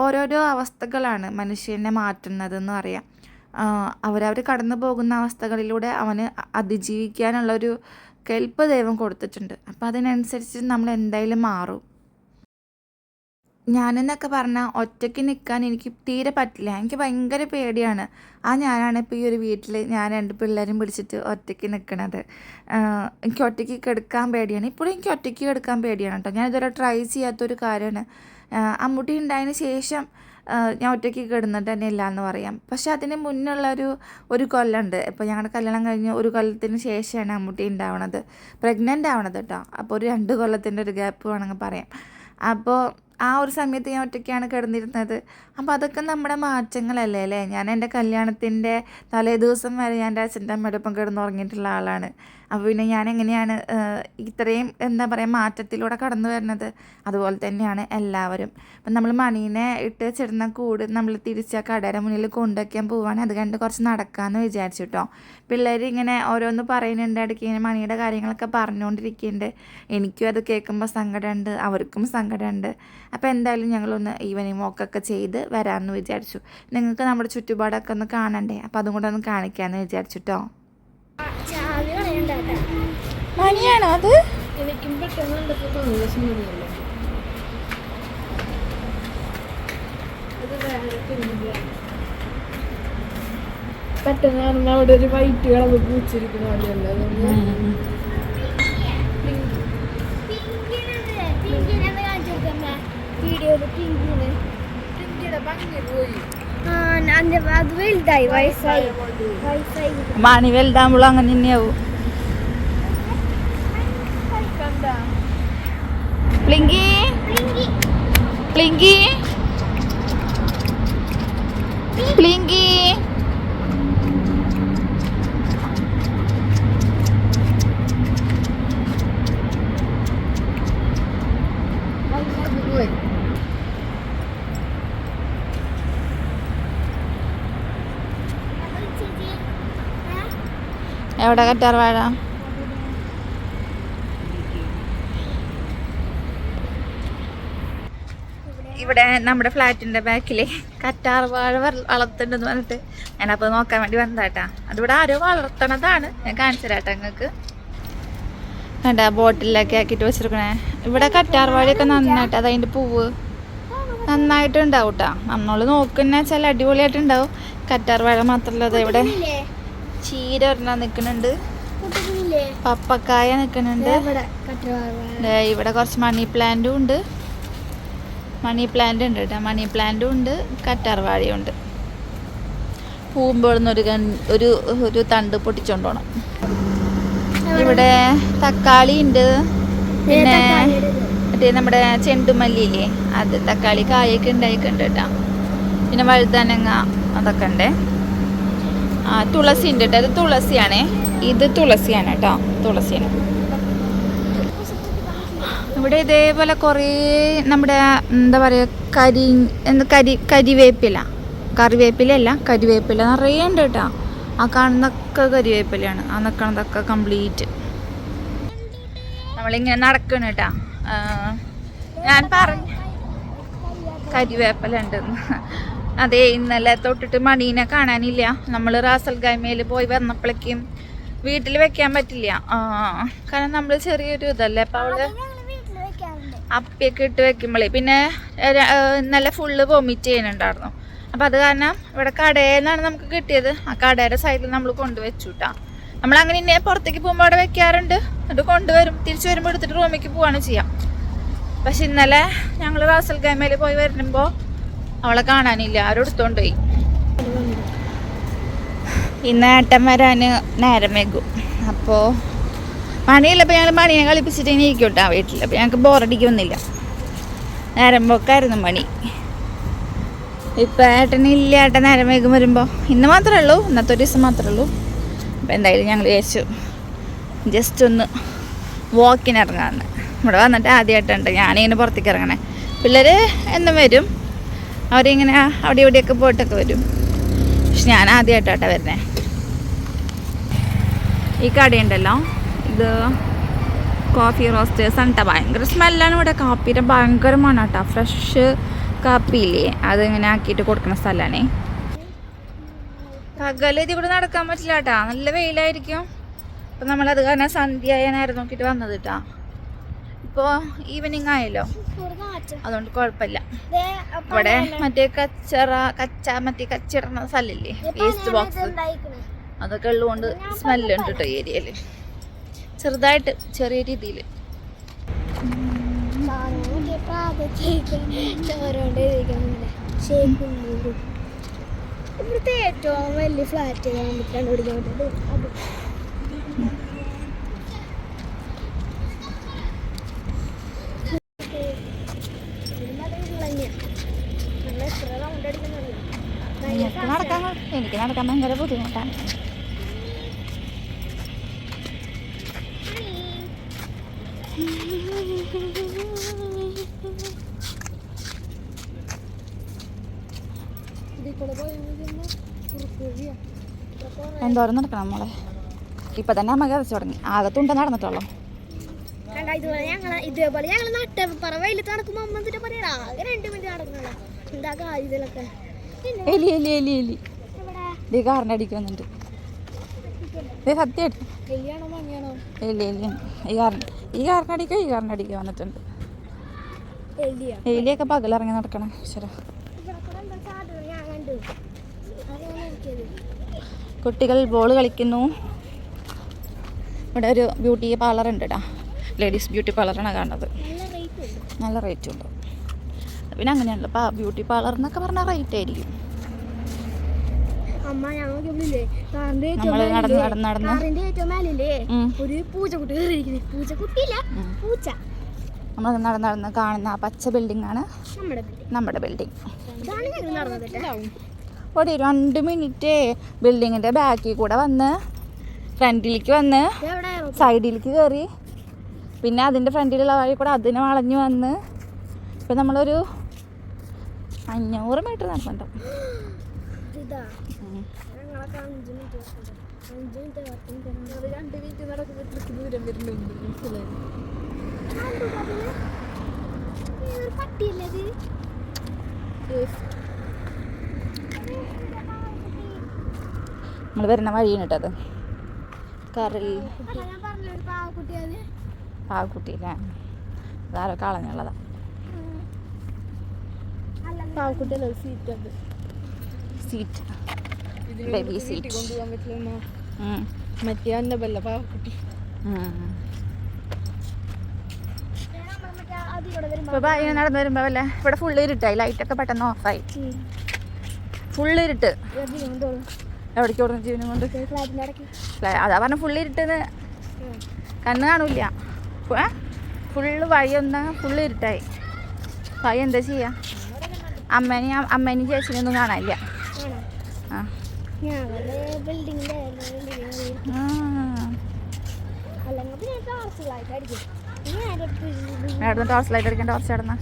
ഓരോരോ അവസ്ഥകളാണ് മനുഷ്യനെ മാറ്റുന്നതെന്ന് പറയാം. അവരവർ കടന്നു പോകുന്ന അവസ്ഥകളിലൂടെ അവന് അതിജീവിക്കാനുള്ളൊരു കെൽപ്പ് ദൈവം കൊടുത്തിട്ടുണ്ട്. അപ്പോൾ അതിനനുസരിച്ച് നമ്മൾ എന്തായാലും മാറും. ഞാനെന്നൊക്കെ പറഞ്ഞാൽ ഒറ്റയ്ക്ക് നിൽക്കാൻ എനിക്ക് തീരെ പറ്റില്ല. എനിക്ക് ഭയങ്കര പേടിയാണ്. ഞാനാണ് ഇപ്പോൾ ഈ ഒരു വീട്ടിൽ ഞാൻ 2 പിള്ളേരും പിടിച്ചിട്ട് ഒറ്റയ്ക്ക് നിൽക്കണത്. എനിക്ക് ഒറ്റയ്ക്ക് കിടക്കാൻ പേടിയാണ്. ഇപ്പോഴും എനിക്ക് ഒറ്റയ്ക്ക് കിടക്കാൻ പേടിയാണ് കേട്ടോ. ഞാനിതുവരെ ട്രൈ ചെയ്യാത്തൊരു കാര്യമാണ്. അമ്മൂട്ടി ഉണ്ടായതിന് ശേഷം ഞാൻ ഒറ്റയ്ക്ക് കിടന്നിട്ട് തന്നെ ഇല്ല എന്ന് പറയാം. പക്ഷെ അതിന് മുന്നുള്ള ഒരു കൊല്ലമുണ്ട്. ഇപ്പോൾ ഞങ്ങളുടെ കല്യാണം കഴിഞ്ഞ് 1 കൊല്ലത്തിന് ശേഷമാണ് അമ്മൂട്ടി ഉണ്ടാവണത്, പ്രഗ്നൻ്റ് ആവണത് കേട്ടോ. അപ്പോൾ ഒരു 2 കൊല്ലത്തിൻ്റെ ഒരു ഗ്യാപ്പ് വേണമെങ്കിൽ പറയാം. അപ്പോൾ ആ ഒരു സമയത്ത് ഞാൻ ഒറ്റയ്ക്കാണ് കിടന്നിരുന്നത്. അപ്പോൾ അതൊക്കെ നമ്മുടെ മാറ്റങ്ങളല്ലേ അല്ലേ. ഞാൻ എൻ്റെ കല്യാണത്തിൻ്റെ തലേ ദിവസം വരെ ഞാൻ എൻ്റെ അച്ഛൻ്റെ അമ്മയുടെ ഒപ്പം കിടന്നുറങ്ങിയിട്ടുള്ള ആളാണ്. അപ്പോൾ പിന്നെ ഞാൻ എങ്ങനെയാണ് ഇത്രയും എന്താ പറയുക മാറ്റത്തിലൂടെ കടന്നു വരുന്നത്. അതുപോലെ തന്നെയാണ് എല്ലാവരും. അപ്പം നമ്മൾ മണീനെ ഇട്ട് ചെടുന്ന കൂട് നമ്മൾ തിരിച്ച് ആ കടയുടെ മുന്നിൽ കൊണ്ടുവയ്ക്കാൻ പോവുകയാണെങ്കിൽ അത് കണ്ട് കുറച്ച് നടക്കാമെന്ന് വിചാരിച്ചു കേട്ടോ. പിള്ളേർ ഇങ്ങനെ ഓരോന്ന് പറയുന്നുണ്ട്, ഇടയ്ക്ക് ഇങ്ങനെ മണിയുടെ കാര്യങ്ങളൊക്കെ പറഞ്ഞുകൊണ്ടിരിക്കുന്നുണ്ട്. എനിക്കും അത് കേൾക്കുമ്പോൾ സങ്കടമുണ്ട്, അവർക്കും സങ്കടമുണ്ട്. അപ്പോൾ എന്തായാലും ഞങ്ങളൊന്ന് ഈവനിങ് വാക്കൊക്കെ ചെയ്ത് വരാമെന്ന് വിചാരിച്ചു. നിങ്ങൾക്ക് നമ്മുടെ ചുറ്റുപാടൊക്കെ ഒന്ന് കാണണ്ടേ, അപ്പോൾ അതും കൂടെ ഒന്ന് കാണിക്കാമെന്ന് വിചാരിച്ചു കേട്ടോ. മണിയാണോ അത്? എനിക്കും പെട്ടെന്ന് തോന്നില്ല. പെട്ടെന്ന് കാണുമ്പോൾ അവിടെ ഒരു വൈറ്റ് കളർ പൂച്ചിരിക്കുന്ന പോലെയല്ല. മണി വലുതാകുമ്പോൾ അങ്ങനെ തന്നെയാവും. പ്ലിങ്കി പ്ലിങ്കി പ്ലിങ്കി എവിടെ കറ്റാർ വാഴ? ഇവിടെ നമ്മുടെ ഫ്ലാറ്റിന്റെ ബാക്കില് കറ്റാർ വാഴ വളർത്തുന്നുണ്ടെന്ന് പറഞ്ഞിട്ട് ഞാനപ്പോൾ നോക്കാൻ വേണ്ടി വന്നതാട്ടാ. അതിവിടെ ആരോ വളർത്തണതാണ്, ഞാൻ കാണിച്ചു തരാട്ടാ നിങ്ങൾക്ക്. വേണ്ട ബോട്ടിലൊക്കെ ആക്കിയിട്ട് വെച്ചിരിക്കണേ. ഇവിടെ കറ്റാർ വാഴയൊക്കെ നന്നായിട്ട് അതതിൻ്റെ പൂവ് നന്നായിട്ടുണ്ടാവും കേട്ടോ. നമ്മൾ നോക്കുന്ന വെച്ചാൽ അടിപൊളിയായിട്ടുണ്ടാവും. കറ്റാർ വാഴ മാത്രമല്ല, അത് ഇവിടെ ചീര ഒരെണ്ണം നിൽക്കുന്നുണ്ട്, പപ്പക്കായ നിൽക്കുന്നുണ്ട്, ഇവിടെ കുറച്ച് മണി പ്ലാന്റും ഉണ്ട്. മണി പ്ലാന്റ് ഉണ്ട് കേട്ടോ, മണി പ്ലാന്റും ഉണ്ട്, കറ്റാർ വാഴയും ഉണ്ട്. പൂമ്പോഴുന്ന ഒരു ഒരു തണ്ട് പൊട്ടിച്ചോണ്ട് പോണം. ഇവിടെ തക്കാളി ഉണ്ട്, പിന്നെ മറ്റേ നമ്മുടെ ചെണ്ടുമല്ലിയില്ലേ അത്, തക്കാളി കായൊക്കെ ഉണ്ടായിട്ടുണ്ട് കേട്ടോ. പിന്നെ വഴുതനങ്ങ അതൊക്കെ ഉണ്ട്. തുളസി ഉണ്ട് കേട്ടോ, അത് തുളസിയാണേ, ഇത് തുളസിയാണ് കേട്ടോ, തുളസിയാണ്. ഇവിടെ ഇതേപോലെ കുറേ നമ്മുടെ എന്താ പറയുക കറിവേപ്പിലല്ല കരിവേപ്പില നിറയെ ഉണ്ട് കേട്ടോ. ആ കാണുന്നൊക്കെ കരിവേപ്പിലയാണ്, ആ നിൽക്കണതൊക്കെ കംപ്ലീറ്റ്. നമ്മളിങ്ങനെ നടക്കണം കേട്ടോ. ഞാൻ പറഞ്ഞു കരിവേപ്പില ഉണ്ടെന്ന്. അതെ, ഇന്നലെ തൊട്ടിട്ട് മണീനെ കാണാനില്ല. നമ്മൾ റാസൽ ഗൈമയിൽ പോയി വന്നപ്പോഴേക്കും വീട്ടിൽ വെക്കാൻ പറ്റില്ല. കാരണം നമ്മൾ ചെറിയൊരു ഇതല്ലേ, അപ്പം അവള് അപ്പിയൊക്കെ ഇട്ട് വെക്കുമ്പോഴേ പിന്നെ ഇന്നലെ ഫുള്ള് വൊമിറ്റ് ചെയ്യുന്നുണ്ടായിരുന്നു. അപ്പം അത് കാരണം ഇവിടെ കടയിൽ നിന്നാണ് നമുക്ക് കിട്ടിയത്. ആ കടയുടെ സൈഡിൽ നമ്മൾ കൊണ്ടുവച്ചു കേട്ടോ. നമ്മളങ്ങനെ ഇന്നെ പുറത്തേക്ക് പോകുമ്പോൾ അവിടെ വെക്കാറുണ്ട്, എന്നിട്ട് കൊണ്ടുവരും, തിരിച്ചു വരുമ്പോൾ എടുത്തിട്ട് റൂമിലേക്ക് പോവാണ് ചെയ്യാം. പക്ഷെ ഇന്നലെ ഞങ്ങൾ റാസൽ ഗൈമയിൽ പോയി വരുമ്പോൾ അവളെ കാണാനില്ല, ആരും എടുത്തോണ്ട് പോയി. ഇന്ന് ഏട്ടൻ വരാൻ നേരം വൈകും. അപ്പോൾ മണിയില്ലപ്പോൾ ഞങ്ങൾ മണിയെ കളിപ്പിച്ചിട്ട് ഇനി ഇരിക്കും കേട്ടോ വീട്ടിൽ. അപ്പോൾ ഞങ്ങൾക്ക് ബോറടിക്കൊന്നുമില്ല, നേരം പോക്കായിരുന്നു മണി. ഇപ്പം ഏട്ടനില്ല, ഏട്ടൻ നേരം വൈകും വരുമ്പോൾ. ഇന്ന് മാത്രമേ ഉള്ളൂ, ഇന്നത്തെ ഒരു ദിവസം മാത്രമേ ഉള്ളൂ. അപ്പോൾ എന്തായാലും ഞങ്ങൾ വിചാരിച്ചു ജസ്റ്റ് ഒന്ന് വാക്കിനിറങ്ങാമെന്ന്. ഇവിടെ വന്നിട്ട് ആദ്യമായിട്ടുണ്ട് ഞാനിങ്ങനെ പുറത്തേക്ക് ഇറങ്ങണേ. പിള്ളേർ എന്നും വരും, അവരിങ്ങനെ അവിടെ ഇവിടെയൊക്കെ പോയിട്ടൊക്കെ വരും. പക്ഷെ ഞാൻ ആദ്യമായിട്ടാട്ടോ വരുന്നേ. ഈ കടയുണ്ടല്ലോ, ഇത് കോഫി റോസ്റ്റേഴ്സ് ആണ് കേട്ടോ. ഭയങ്കര സ്മെല്ലാണ് ഇവിടെ, കാപ്പിയുടെ ഭയങ്കരമാണ് കേട്ടോ. ഫ്രഷ് കാപ്പിയില്ലേ അതിങ്ങനെ ആക്കിയിട്ട് കൊടുക്കുന്ന സ്ഥലമാണേ. പകല് ഇതിൽ കൂടെ നടക്കാൻ പറ്റില്ല കേട്ടോ, നല്ല വെയിലായിരിക്കും. അപ്പം നമ്മളത് കാരണം സന്ധ്യയായ നേരം നോക്കിയിട്ട് വന്നത് കേട്ടോ. ഇപ്പോൾ ഈവനിങ് ആയല്ലോ, അതുകൊണ്ട് കുഴപ്പമില്ല. ഇവിടെ മറ്റേ മറ്റേ കച്ചിടുന്ന സ്ഥലമില്ലേ, വേസ്റ്റ് ബോക്സ്, അതൊക്കെ ഉള്ളതുകൊണ്ട് സ്മെല്ലുണ്ട് കേട്ടോ ഏരിയയിൽ, ചെറുതായിട്ട് ചെറിയ രീതിയിൽ. ഇവിടുത്തെ ഏറ്റവും വലിയ ഫ്ലാറ്റ് കണ്ടുപിടിക്കാൻ പറ്റുന്നത് എനിക്ക് നടക്കാൻ ഭയങ്കര ബുദ്ധിമുട്ടാണ്. എന്തോരം നടക്കണം നമ്മളെ. ഇപ്പൊ തന്നെ അമ്മ കരച്ചു തുടങ്ങി, ആകത്തുണ്ട നടന്നിട്ടുള്ളൂ. ഇതേപോലെ ഞങ്ങൾ നട്ടപ്പറ വെയിലത്ത് നടക്കുമ്പോ അമ്മ എന്തിനാ പറയാ, ആകെ 2 മിനിറ്റ് നടക്കണല്ലോ. എന്താ കാര്യത്തിലൊക്കെ എലി എലി എലി എലി ഈ കാറിൻ്റെ അടിക്ക് വന്നിട്ട് സത്യമായിട്ട് എലി എലി ഈ കാറിൻ്റെ അടിക്ക് വന്നിട്ടുണ്ട്. എലിയൊക്കെ പകലിറങ്ങി നടക്കണം. ശരി, കുട്ടികൾ ബോൾ കളിക്കുന്നു. ഇവിടെ ഒരു ബ്യൂട്ടി പാർലർ ഉണ്ട് കേട്ടോ, ലേഡീസ് ബ്യൂട്ടി പാർലറാണ് കാണുന്നത്. നല്ല റേറ്റും ഉണ്ട്. പിന്നെ അങ്ങനെയാണല്ലോ ഇപ്പം ബ്യൂട്ടി പാർലർ എന്നൊക്കെ പറഞ്ഞാൽ റേറ്റ് ആയിരിക്കും. നമ്മൾ നടന്ന് കാണുന്ന ആ പച്ച ബിൽഡിംഗ് ആണ് നമ്മുടെ ബിൽഡിംഗ്. ഒരു 2 മിനിറ്റ് ബിൽഡിങ്ങിന്റെ ബാക്കിൽ കൂടെ വന്ന് ഫ്രണ്ടിലേക്ക് വന്ന് സൈഡിലേക്ക് കയറി, പിന്നെ അതിന്റെ ഫ്രണ്ടിലുള്ള വഴി കൂടെ അതിനെ വളഞ്ഞു വന്ന് ഇപ്പം നമ്മളൊരു 500 മീറ്റർ നടക്കണ്ട. നമ്മൾ വരുന്ന വഴിയാണ് കേട്ടത്. കറിൽ പാവക്കുട്ടി അല്ലേ, അതാരോ കളഞ്ഞുള്ളതാ. സീറ്റ് ബേബി സീറ്റ് കൊണ്ടുപോകാൻ പറ്റില്ല. മറ്റേ അന്നബല്ല പാവക്കുട്ടി. നടന്നു വരുമ്പോ അല്ലേ ഇവിടെ ഫുള്ള് ഇരുട്ടായി, ലൈറ്റൊക്കെ പെട്ടെന്ന് ഓഫായി. ഫുള്ള് ഇരുട്ട്. എവിടേക്ക് ഓടുന്നു ജീവനും കൊണ്ട്? അതാ പറഞ്ഞ ഫുള്ള് ഇരുട്ടെന്ന്, കണ്ണ് കാണൂല. ഫുള്ള് വഴിയൊന്ന് ഫുള്ള് ഇരുട്ടായി. വഴി എന്താ ചെയ്യാ? അമ്മേനെയും ചേച്ചിനൊന്നും കാണാനില്ല. ടോർച്ച് ലൈറ്റ് അടിക്കാൻ ടോർച്ച് ഇടുന്ന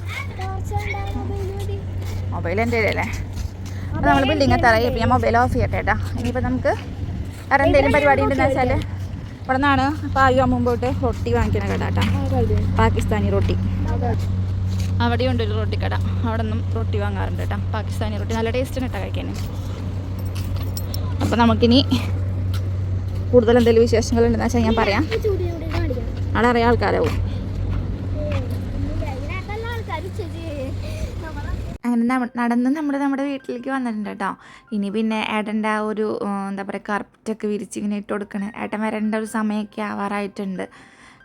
മൊബൈൽ എൻ്റെ അല്ലേ. അപ്പോൾ നമ്മൾ ബിൽഡിംഗ് എത്താറായി. ഇപ്പം ഞാൻ മൊബൈൽ ഓഫ് ചെയ്യട്ടെ കേട്ടോ. ഇനിയിപ്പോൾ നമുക്ക് വേറെ എന്തെങ്കിലും പരിപാടി ഉണ്ടെന്ന് വെച്ചാൽ ഇവിടെ നിന്നാണ് പായു അമ്മ പോയിട്ട് റൊട്ടി വാങ്ങിക്കണ കട കേട്ടോ, പാകിസ്ഥാനി റൊട്ടി. അവിടെയും ഉണ്ട് ഒരു റൊട്ടി കട, അവിടെ നിന്നും റൊട്ടി വാങ്ങാറുണ്ട് കേട്ടോ, പാകിസ്ഥാനി റൊട്ടി. നല്ല ടേസ്റ്റാണ് കേട്ടോ കഴിക്കാൻ. അപ്പോൾ നമുക്കിനി കൂടുതൽ എന്തെങ്കിലും വിശേഷങ്ങളുണ്ടെന്ന് വെച്ചാൽ ഞാൻ പറയാം. അവിടെ അറിയാം ആൾക്കാരാവും. അങ്ങനെ നടന്ന് നമ്മുടെ വീട്ടിലേക്ക് വന്നിട്ടുണ്ട് കേട്ടോ. ഇനി പിന്നെ ഏട്ടൻ്റെ ആ ഒരു എന്താ പറയുക കാർപ്പറ്റൊക്കെ വിരിച്ച് ഇങ്ങനെ ഇട്ട് കൊടുക്കണം. ഏട്ടൻ വരേണ്ട ഒരു സമയമൊക്കെ ആവാറായിട്ടുണ്ട്.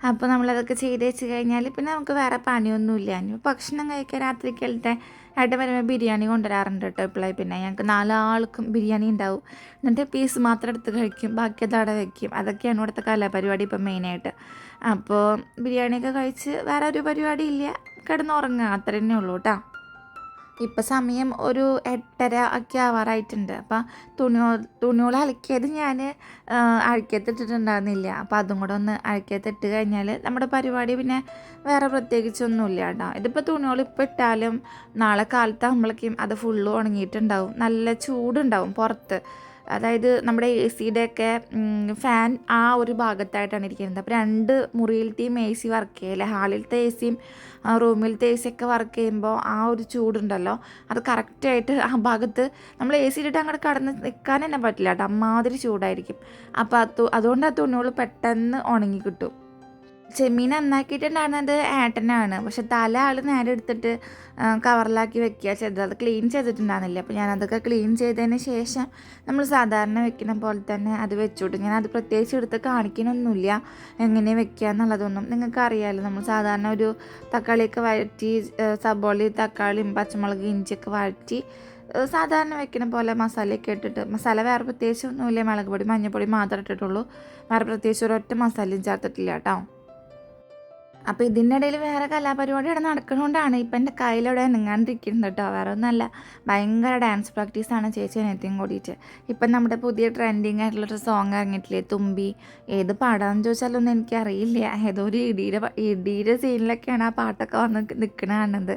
അപ്പോൾ നമ്മളതൊക്കെ ചെയ്ത് വെച്ച് കഴിഞ്ഞാൽ പിന്നെ നമുക്ക് വേറെ പണിയൊന്നുമില്ല. ഇനി ഭക്ഷണം കഴിക്കാൻ രാത്രിക്കലത്തെ ഏട്ടൻ വരുമ്പോൾ ബിരിയാണി കൊണ്ടുവരാറുണ്ട് കേട്ടോ ഇപ്പോഴായി. പിന്നെ ഞങ്ങൾക്ക് 4 ആൾക്കും ബിരിയാണി ഉണ്ടാവും. എന്നിട്ട് പീസ് മാത്രം എടുത്ത് കഴിക്കും, ബാക്കി അത് അവിടെ വയ്ക്കും. അതൊക്കെയാണ് ഇവിടുത്തെ കലാപരിപാടി ഇപ്പം മെയിനായിട്ട്. അപ്പോൾ ബിരിയാണിയൊക്കെ കഴിച്ച് വേറെ ഒരു പരിപാടി ഇല്ല, കിടന്നുറങ്ങുക, അത്ര തന്നെ ഉള്ളൂ കേട്ടോ. ഇപ്പം സമയം ഒരു 8:30 ഒക്കെ ആവാറായിട്ടുണ്ട്. അപ്പം തുണിയോളം അലക്കിയത് ഞാൻ അഴക്കത്തിട്ടിട്ടുണ്ടായിരുന്നില്ല. അപ്പോൾ അതും കൂടെ ഒന്ന് അഴക്കത്തിട്ട് കഴിഞ്ഞാൽ നമ്മുടെ പരിപാടി പിന്നെ വേറെ പ്രത്യേകിച്ചൊന്നുമില്ല കേട്ടോ. ഇതിപ്പോൾ തുണിയോളം ഇപ്പോൾ ഇട്ടാലും നാളെ കാലത്താകുമ്പോഴേക്കും അത് ഫുള്ള് ഉണങ്ങിയിട്ടുണ്ടാവും. നല്ല ചൂടുണ്ടാവും പുറത്ത്. അതായത് നമ്മുടെ AC-യുടെയൊക്കെ ഫാൻ ആ ഒരു ഭാഗത്തായിട്ടാണ് ഇരിക്കുന്നത്. അപ്പോൾ 2 മുറിയിലത്തെയും AC വർക്ക് ചെയ്യില്ല. ഹാളിലത്തെ ACയും റൂമിലത്തെ AC ഒക്കെ വർക്ക് ചെയ്യുമ്പോൾ ആ ഒരു ചൂടുണ്ടല്ലോ, അത് കറക്റ്റായിട്ട് ആ ഭാഗത്ത് നമ്മൾ AC ഇട്ടിട്ട് അങ്ങോട്ട് കടന്ന് നിൽക്കാൻ തന്നെ പറ്റില്ല കേട്ടോ, അമ്മാതിരി ചൂടായിരിക്കും. അപ്പോൾ അതുകൊണ്ട് ആ തുണികൾ പെട്ടെന്ന് ഉണങ്ങി കിട്ടും. ചെമ്മീൻ നന്നാക്കിയിട്ടുണ്ടായിരുന്നത് ഏട്ടനാണ്. പക്ഷെ തല ആൾ നേരെ എടുത്തിട്ട് കവറിലാക്കി വെക്കുക ചെയ്തത്, അത് ക്ലീൻ ചെയ്തിട്ടുണ്ടായിരുന്നില്ല. അപ്പോൾ ഞാനതൊക്കെ ക്ലീൻ ചെയ്തതിന് ശേഷം നമ്മൾ സാധാരണ വെക്കുന്ന പോലെ തന്നെ അത് വെച്ചോട്ട്. ഞാനത് പ്രത്യേകിച്ച് എടുത്ത് കാണിക്കണമൊന്നുമില്ല എങ്ങനെ വെക്കുക എന്നുള്ളതൊന്നും. നിങ്ങൾക്ക് അറിയാമല്ലോ, നമ്മൾ സാധാരണ ഒരു തക്കാളിയൊക്കെ വഴറ്റി, സബോളയും തക്കാളിയും പച്ചമുളക് ഇഞ്ചിയൊക്കെ വഴറ്റി സാധാരണ വെക്കുന്ന പോലെ മസാലയൊക്കെ ഇട്ടിട്ട്, മസാല വേറെ പ്രത്യേകിച്ചൊന്നുമില്ല, മുളക് പൊടി മഞ്ഞൾപ്പൊടി മാത്രമേ ഇട്ടിട്ടുള്ളൂ, വേറെ പ്രത്യേകിച്ച് ഒരൊറ്റ മസാലയും ചേർത്തിട്ടില്ല കേട്ടോ. അപ്പോൾ ഇതിൻ്റെ ഇടയിൽ വേറെ കലാപരിപാടി ഇവിടെ നടക്കുന്നതുകൊണ്ടാണ് ഇപ്പം എൻ്റെ കയ്യിലൂടെ നിങ്ങാണ്ടിരിക്കുന്നത് കേട്ടോ, വേറെ ഒന്നുമല്ല. ഭയങ്കര ഡാൻസ് പ്രാക്ടീസാണ് ചേച്ചി അനിയത്തിയും കൂടിയിട്ട്. ഇപ്പം നമ്മുടെ പുതിയ ട്രെൻഡിങ് ആയിട്ടുള്ളൊരു സോങ് ഇറങ്ങിയിട്ടില്ലേ, തുമ്പി. ഏത് പാടാന്ന് ചോദിച്ചാലൊന്നും എനിക്കറിയില്ല. ഏതോ ഒരു ഇടിയുടെ സീനിലൊക്കെയാണ് ആ പാട്ടൊക്കെ വന്ന് നിൽക്കണ കാണുന്നത്.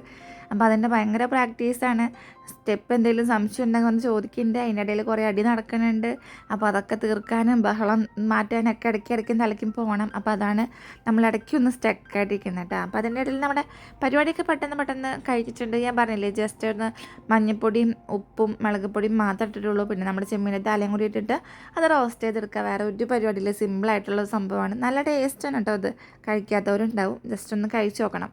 അപ്പോൾ അതിൻ്റെ ഭയങ്കര പ്രാക്ടീസാണ്. സ്റ്റെപ്പ് എന്തെങ്കിലും സംശയം ഉണ്ടെങ്കിൽ ഒന്ന് ചോദിക്കുന്നുണ്ട്. അതിൻ്റെ ഇടയിൽ കുറേ അടി നടക്കുന്നുണ്ട്. അപ്പോൾ അതൊക്കെ തീർക്കാനും ബഹളം മാറ്റാനൊക്കെ ഇടയ്ക്ക് തലയ്ക്കും പോകണം. അപ്പോൾ അതാണ് നമ്മൾ ഇടയ്ക്കൊന്ന് സ്റ്റക്കായിട്ടിരിക്കുന്നത് കേട്ടോ. അപ്പോൾ അതിൻ്റെ ഇടയിൽ നമ്മുടെ പരിപാടിയൊക്കെ പെട്ടെന്ന് കഴിച്ചിട്ടുണ്ട്. ഞാൻ പറഞ്ഞില്ലേ, ജസ്റ്റ് ഒന്ന് മഞ്ഞൾപ്പൊടിയും ഉപ്പും മുളക് പൊടിയും മാത്രം ഇട്ടിട്ടുള്ളൂ. പിന്നെ നമ്മുടെ ചെമ്മീൻ്റെ തലയും കൂടി ഇട്ടിട്ട് അത് റോസ്റ്റ് ചെയ്തെടുക്കുക. വേറെ ഒരു പരിപാടിയില്ല, സിമ്പിളായിട്ടുള്ള സംഭവമാണ്. നല്ല ടേസ്റ്റാണ് കേട്ടോ. അത് കഴിക്കാത്തവരുണ്ടാവും, ജസ്റ്റ് ഒന്ന് കഴിച്ച് നോക്കണം.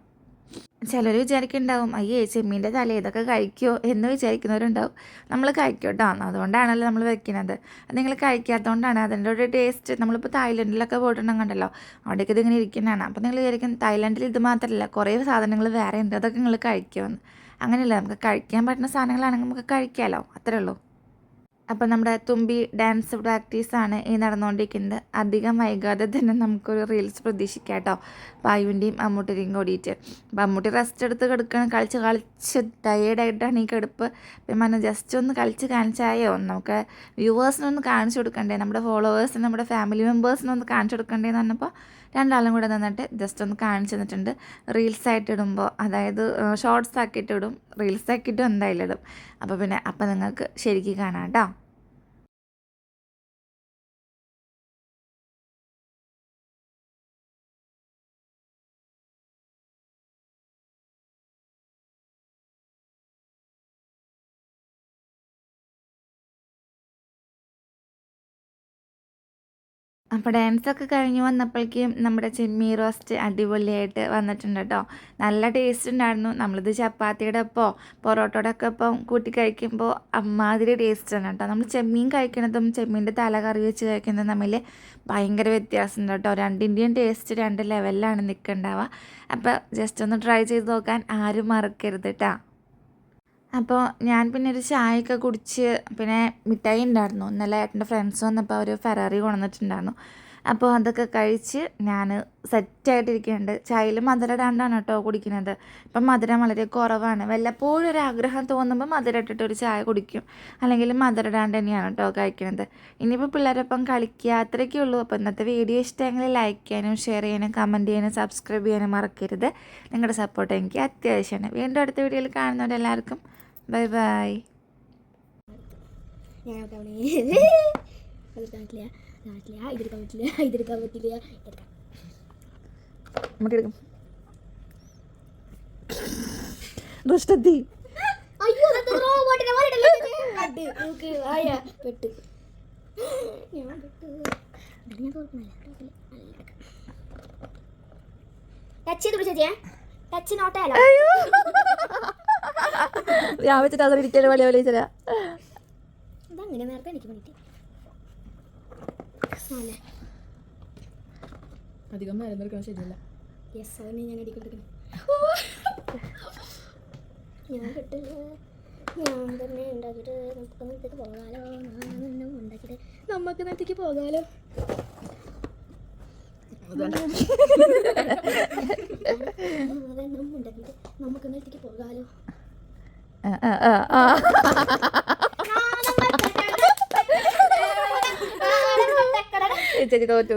ചിലർ വിചാരിക്കുന്നുണ്ടാവും, അയ്യേ ചെമ്മീൻ്റെ തല ഇതൊക്കെ കഴിക്കുമോ എന്ന് വിചാരിക്കുന്നവരുണ്ടാവും. നമ്മൾ കഴിക്കും കേട്ടോ, അതുകൊണ്ടാണല്ലോ നമ്മൾ വെക്കുന്നത്. അത് നിങ്ങൾ കഴിക്കാത്തതുകൊണ്ടാണ്. അതിൻ്റെ ഒരു ടേസ്റ്റ്, നമ്മളിപ്പോൾ തായ്ലൻഡിലൊക്കെ പോയിട്ടുണ്ടെങ്കിൽ കണ്ടല്ലോ, അവിടേക്ക് ഇതിങ്ങനെ ഇരിക്കുന്നതാണ്. അപ്പോൾ നിങ്ങൾ വിചാരിക്കും തായ്ലൻഡിൽ ഇത് മാത്രമല്ല, കുറേ സാധനങ്ങൾ വേറെ ഉണ്ട്, അതൊക്കെ നിങ്ങൾ കഴിക്കുമെന്ന്. അങ്ങനെയല്ല, നമുക്ക് കഴിക്കാൻ പറ്റുന്ന സാധനങ്ങളാണെങ്കിൽ നമുക്ക് കഴിക്കാമല്ലോ, അത്രേ ഉള്ളൂ. അപ്പോൾ നമ്മുടെ തുമ്പി ഡാൻസ് പ്രാക്ടീസാണ് ഈ നടന്നുകൊണ്ടിരിക്കുന്നത്. അധികം വൈകാതെ തന്നെ നമുക്കൊരു റീൽസ് പ്രതീക്ഷിക്കാം കേട്ടോ, പായുവിൻ്റെയും അമ്മൂട്ടിൻ്റെയും കൂടിയിട്ട്. അപ്പോൾ അമ്മൂട്ടി റെസ്റ്റ് എടുത്ത് കിടക്കണം, കളിച്ച് ടയേർഡായിട്ടാണ് ഈ കിടപ്പ്. പിന്നെ ജസ്റ്റ് ഒന്ന് കളിച്ച് കാണിച്ചായോ, നമുക്ക് വ്യൂവേഴ്സിനൊന്ന് കാണിച്ചു കൊടുക്കണ്ടേ, നമ്മുടെ ഫോളോവേഴ്സിന്, നമ്മുടെ ഫാമിലി മെമ്പേഴ്സിനൊന്ന് കാണിച്ചു കൊടുക്കണ്ടേന്ന് പറഞ്ഞപ്പോൾ 2 ആളും കൂടെ നിന്നിട്ട് ജസ്റ്റ് ഒന്ന് കാണിച്ചു തന്നിട്ടുണ്ട്. റീൽസായിട്ട് ഇടുമ്പോൾ, അതായത് ഷോർട്സ് ആക്കിയിട്ട് ഇടും, റീൽസ് ആക്കിയിട്ടും എന്തായാലും ഇടും. അപ്പോൾ നിങ്ങൾക്ക് ശരിക്കും കാണാം കേട്ടോ. അപ്പോൾ ഡാൻസൊക്കെ കഴിഞ്ഞ് വന്നപ്പോഴേക്കും നമ്മുടെ ചെമ്മീൻ റോസ്റ്റ് അടിപൊളിയായിട്ട് വന്നിട്ടുണ്ട് കേട്ടോ. നല്ല ടേസ്റ്റ് ഉണ്ടായിരുന്നു. നമ്മളിത് ചപ്പാത്തിയുടെ ഒപ്പമോ പൊറോട്ടയുടെ ഒക്കെ ഒപ്പം കൂട്ടി കഴിക്കുമ്പോൾ അമ്മാതിരി ടേസ്റ്റാണ് കേട്ടോ. നമ്മൾ ചെമ്മീൻ കഴിക്കുന്നതും ചെമ്മീൻ്റെ തല കറി വെച്ച് കഴിക്കുന്നതും തമ്മിൽ ഭയങ്കര വ്യത്യാസമുണ്ട് കേട്ടോ. രണ്ടിൻ്റെയും ടേസ്റ്റ് 2 ലെവലിലാണ് നിൽക്കുന്നുണ്ടാവുക. അപ്പോൾ ജസ്റ്റ് ഒന്ന് ട്രൈ ചെയ്ത് നോക്കാൻ ആരും മറക്കരുത് കേട്ടോ. അപ്പോൾ ഞാൻ പിന്നെ ഒരു ചായയൊക്കെ കുടിച്ച് പിന്നെ മിഠായി ഉണ്ടായിരുന്നു. ഇന്നലെ ഏട്ടൻ്റെ ഫ്രണ്ട്സ് വന്നപ്പോൾ അവർ ഫെറാറി കൊണ്ടുവന്നിട്ടുണ്ടായിരുന്നു. അപ്പോൾ അതൊക്കെ കഴിച്ച് ഞാൻ സെറ്റായിട്ടിരിക്കുന്നുണ്ട്. ചായയിൽ മധുരം ഇടാണ്ടാണ് കേട്ടോ കുടിക്കുന്നത്. ഇപ്പം മധുരം വളരെ കുറവാണ്. വല്ലപ്പോഴും ഒരു ആഗ്രഹം തോന്നുമ്പോൾ മധുരം ഇട്ടിട്ട് ഒരു ചായ കുടിക്കും, അല്ലെങ്കിൽ മധുരം ഇടാണ്ട് തന്നെയാണ് കേട്ടോ കഴിക്കുന്നത്. ഇനിയിപ്പോൾ പിള്ളേരൊപ്പം കളിക്കുക, അത്രയൊക്കെ ഉള്ളൂ. അപ്പോൾ ഇന്നത്തെ വീഡിയോ ഇഷ്ടമെങ്കിൽ ലൈക്ക് ചെയ്യാനും ഷെയർ ചെയ്യാനും കമൻറ്റ് ചെയ്യാനും സബ്സ്ക്രൈബ് ചെയ്യാനും മറക്കരുത്. നിങ്ങളുടെ സപ്പോർട്ട് എനിക്ക് അത്യാവശ്യമാണ്. വീണ്ടും അടുത്ത വീഡിയോയിൽ കാണുന്നവരെല്ലാവർക്കും ബൈ ബൈ. ഇതെടുക്കാൻ പറ്റില്ല. അയ്യോ റോബോട്ടിനെ പെട്ട് ഞാൻ ടച്ച് ചെയ്ത് പിടിച്ചേ. ടച്ച് നോട്ടാലോ ഞാൻ വെച്ചിട്ട് അത് ഇരിക്കാൻ വലിയ വലിയ ചില ഇതങ്ങനെ നേരത്തെ എനിക്ക് വേണ്ടിട്ട് അധികം മരുന്നെടുക്കാൻ ശരിയല്ല. യെസ് അവനെ ഞാൻ അടിക്കൊണ്ടിരിക്കണം. ഞാൻ കിട്ടില്ല, ഞാൻ തന്നെ ഉണ്ടാക്കിയിട്ട് നമുക്ക് നേരത്തേക്ക് പോകാലോ. ഞാൻ തന്നെ ഉണ്ടാക്കിയിട്ട് നമുക്ക് നേരത്തേക്ക് പോകാലോ. ഉണ്ടാക്കിയിട്ട് നമുക്ക് നേരത്തേക്ക് പോകാലോ. ചേച്ചി തോറ്റു.